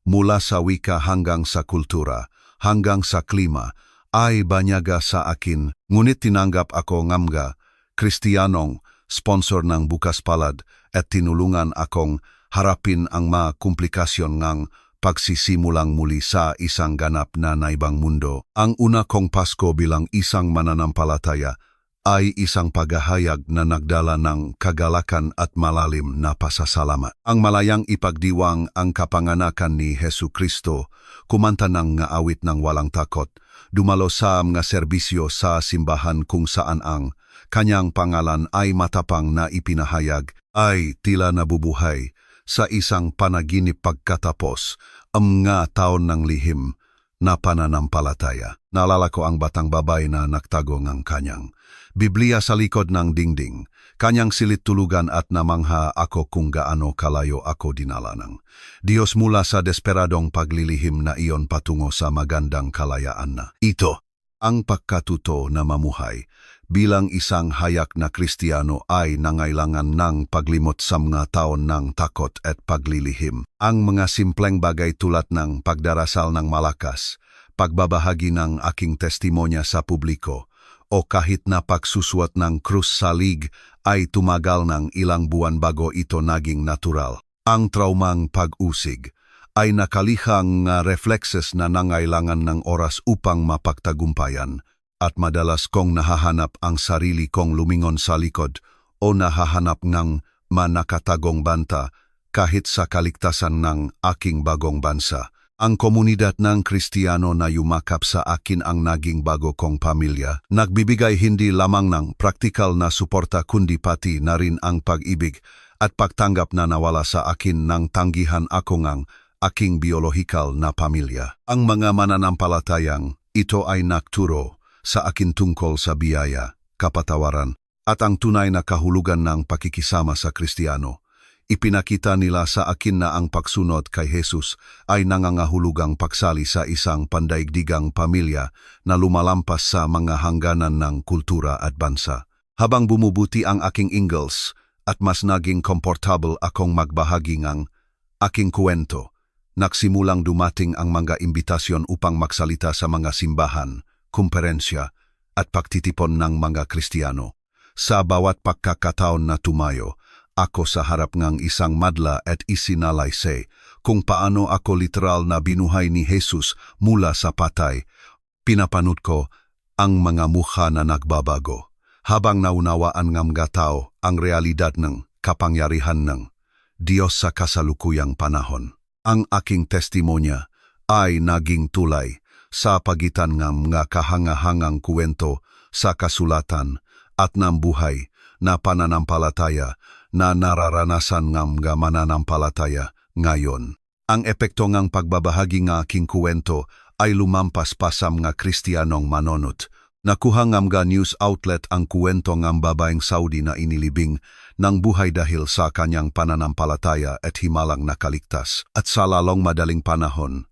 mula sa wika hanggang sa kultura, hanggang sa klima, ay banyaga sa akin, ngunit tinanggap ako ngamga, Kristiyanong, sponsor ng bukas palad at tinulungan akong harapin ang mga komplikasyon ng pagsisimulang muli sa isang ganap na naibang mundo. Ang una kong Pasko bilang isang mananampalataya ay isang paghahayag na nagdala ng kagalakan at malalim na pasasalamat. Ang malayang ipagdiwang ang kapanganakan ni Hesu Kristo, kumanta ng nga awit ng walang takot, dumalo sa mga serbisyo sa simbahan kung saan ang kanyang pangalan ay matapang na ipinahayag, ay tila nabubuhay sa isang panaginip pagkatapos ang nga taon ng lihim na pananampalataya. Naalala ko ang batang babae na nagtago ng kanyang Biblia sa likod ng dingding, kanyang silit tulugan at namangha ako kung gaano kalayo ako dinala ng Diyos mula sa desperadong paglilihim na iyon patungo sa magandang kalayaan na. Ito, ang pagkatuto na mamuhay bilang isang hayak na Kristiyano ay nangailangan ng paglimot sa mga taon ng takot at paglilihim. Ang mga simpleng bagay tulad ng pagdarasal ng malakas, pagbabahagi ng aking testimonya sa publiko, o kahit na pagsusuot ng krus sa lig ay tumagal ng ilang buwan bago ito naging natural. Ang traumang pag-usig ay nakalihang reflexes na nangailangan ng oras upang mapagtagumpayan at madalas kong nahahanap ang sarili kong lumingon sa likod o nahahanap ng manakatagong banta kahit sa kaligtasan ng aking bagong bansa. Ang komunidad ng Kristiyano na yumakap sa akin ang naging bago kong pamilya. Nagbibigay hindi lamang ng praktikal na suporta kundi pati na rin ang pag-ibig at pagtanggap na nawala sa akin ng tanggihan ako ngang aking biolohikal na pamilya. Ang mga mananampalatayang ito ay nagturo sa akin tungkol sa biyaya, kapatawaran at ang tunay na kahulugan ng pakikisama sa Kristiyano. Ipinakita nila sa akin na ang pagsunod kay Jesus ay nangangahulugang pagsali sa isang pandaigdigang pamilya na lumalampas sa mga hangganan ng kultura at bansa. Habang bumubuti ang aking Ingles at mas naging komportable akong magbahagi ng aking kwento, nagsimulang dumating ang mga imbitasyon upang magsalita sa mga simbahan, kumperensya at pagtitipon ng mga Kristiyano. Sa bawat pagkakataon na tumayo, ako sa harap ng isang madla at isinalaysay kung paano ako literal na binuhay ni Jesus mula sa patay. Pinapanood ko ang mga mukha na nagbabago habang naunawaan ng mga tao ang realidad ng kapangyarihan ng Diyos sa kasalukuyang panahon. Ang aking testimonya ay naging tulay sa pagitan ng mga kahangahangang kwento sa kasulatan at ng buhay na pananampalataya na nararanasan ng mga mananampalataya ngayon. Ang epekto ng pagbabahagi ng aking kuwento ay lumampas pa sa mga Kristiyanong manonot. Nakuha ng mga news outlet ang kuwento ng babaeng Saudi na inilibing ng buhay dahil sa kanyang pananampalataya at himalang nakaligtas. At sa lalong madaling panahon,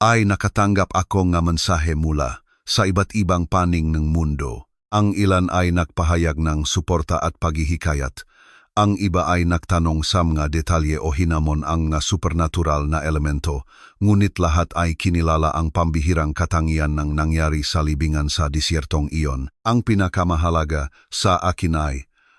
ay nakatanggap ako ng mensahe mula sa iba't ibang panig ng mundo. Ang ilan ay nagpahayag ng suporta at paghihikayat. Ang iba ay nagtanong sa mga detalye o hinamon ang supernatural na elemento, ngunit lahat ay kinilala ang pambihirang katangian ng nangyari sa libingan sa disyertong iyon. Ang pinakamahalaga sa akin ay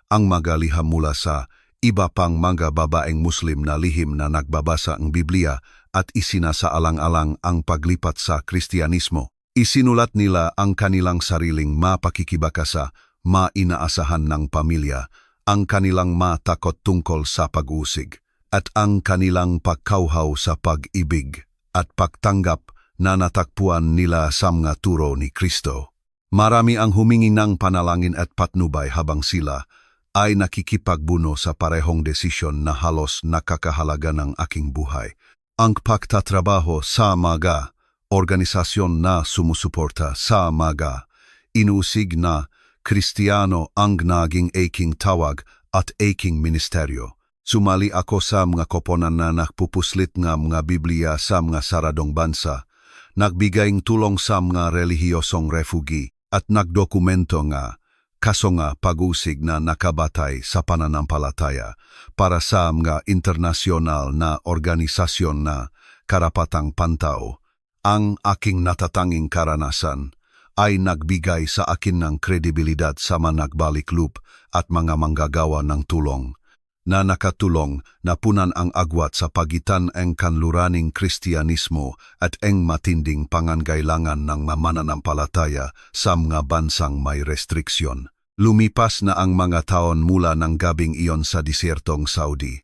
ang magaliham mula sa iba pang mga babaeng Muslim na lihim na nagbabasa ang Biblia at isinasaalang-alang ang paglipat sa Kristiyanismo. Isinulat nila ang kanilang sariling mapakikibaka mainaasahan ng pamilya, ang kanilang matakot tungkol sa pag-usig, at ang kanilang pagkauhaw sa pag-ibig at pagtanggap na natakpuan nila sa mga turo ni Kristo. Marami ang humingi ng panalangin at patnubay habang sila ay nakikipagbuno sa parehong desisyon na halos nakakahalaga ng aking buhay. Ang pagtatrabaho sa mga organisasyon na sumusuporta sa mga inusig na Kristiyano ang naging aking tawag at aking ministeryo. Sumali ako sa mga koponan na nagpupuslit ng mga Biblia sa mga saradong bansa, nagbigayng tulong sa mga relihiyosong refugi at nagdokumento nga kaso nga pag-usig na nakabatay sa pananampalataya para sa mga internasyonal na organisasyon na karapatang pantao. Ang aking natatanging karanasan ay nagbigay sa akin ng kredibilidad sa mga nagbalik-loop at mga manggagawa ng tulong, na nakatulong na punan ang agwat sa pagitan ng kanluraning Kristiyanismo at ang matinding pangangailangan ng mananampalataya sa mga bansang may restriksyon. Lumipas na ang mga taon mula ng gabing iyon sa disyertong Saudi,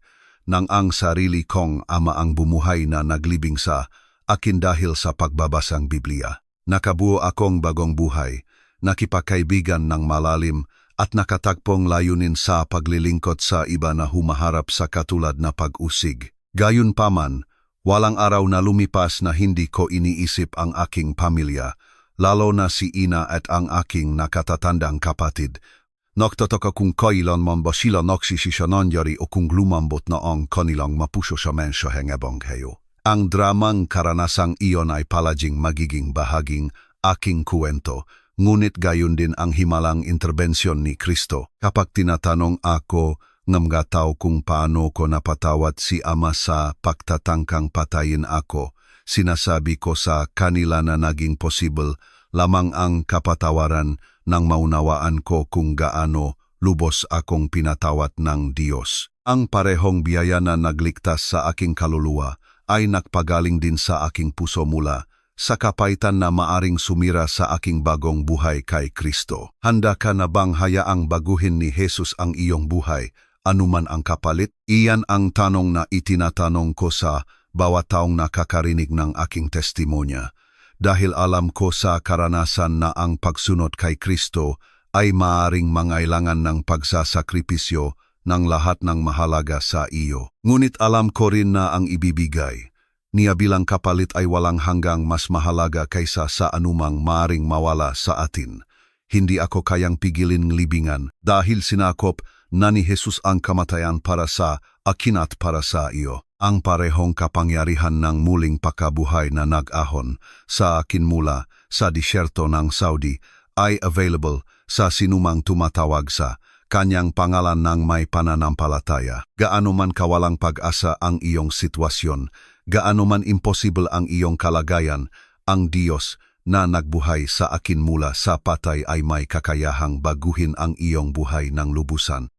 nang ang sarili kong ama ang bumuhay na naglibing sa akin dahil sa pagbabasang Biblia. Nakabuo akong bagong buhay, nakipagkaibigan ng malalim at nakatagpong layunin sa paglilingkod sa iba na humaharap sa katulad na pag-usig. Gayunpaman, walang araw na lumipas na hindi ko iniisip ang aking pamilya, lalo na si ina at ang aking nakatatandang kapatid. Nagtataka kung kailan man ba sila nagsisisyananyari o kung lumambot na ang kanilang mapuso sa mensyaheng ebanghelyo. Ang dramang karanasang iyon ay palaging magiging bahaging aking kuwento, ngunit gayon din ang himalang interbensyon ni Kristo. Kapag tinatanong ako ng mga tao kung paano ko napatawad si Ama sa pagtatangkang patayin ako, sinasabi ko sa kanila na naging posible lamang ang kapatawaran nang maunawaan ko kung gaano lubos akong pinatawat ng Diyos. Ang parehong biyaya na nagligtas sa aking kaluluwa ay nagpagaling din sa aking puso mula sa kapaitan na maaring sumira sa aking bagong buhay kay Kristo. Handa ka na bang hayaang baguhin ni Jesus ang iyong buhay, anuman ang kapalit? Iyan ang tanong na itinatanong ko sa bawat taong nakakarinig ng aking testimonya. Dahil alam ko sa karanasan na ang pagsunod kay Kristo ay maaring mangailangan ng pagsasakripisyo ng lahat ng mahalaga sa iyo. Ngunit alam ko rin na ang ibibigay niya bilang kapalit ay walang hanggang mas mahalaga kaysa sa anumang maaring mawala sa atin. Hindi ako kayang pigilin libingan dahil sinakop na ni Jesus ang kamatayan para sa akin at para sa iyo. Ang parehong kapangyarihan ng muling pakabuhay na nag-ahon sa akin mula sa disyerto ng Saudi ay available sa sinumang tumatawag sa kanyang pangalan ng may pananampalataya. Gaano man kawalang pag-asa ang iyong sitwasyon, gaano man imposible ang iyong kalagayan, ang Diyos na nagbuhay sa akin mula sa patay ay may kakayahang baguhin ang iyong buhay ng lubusan.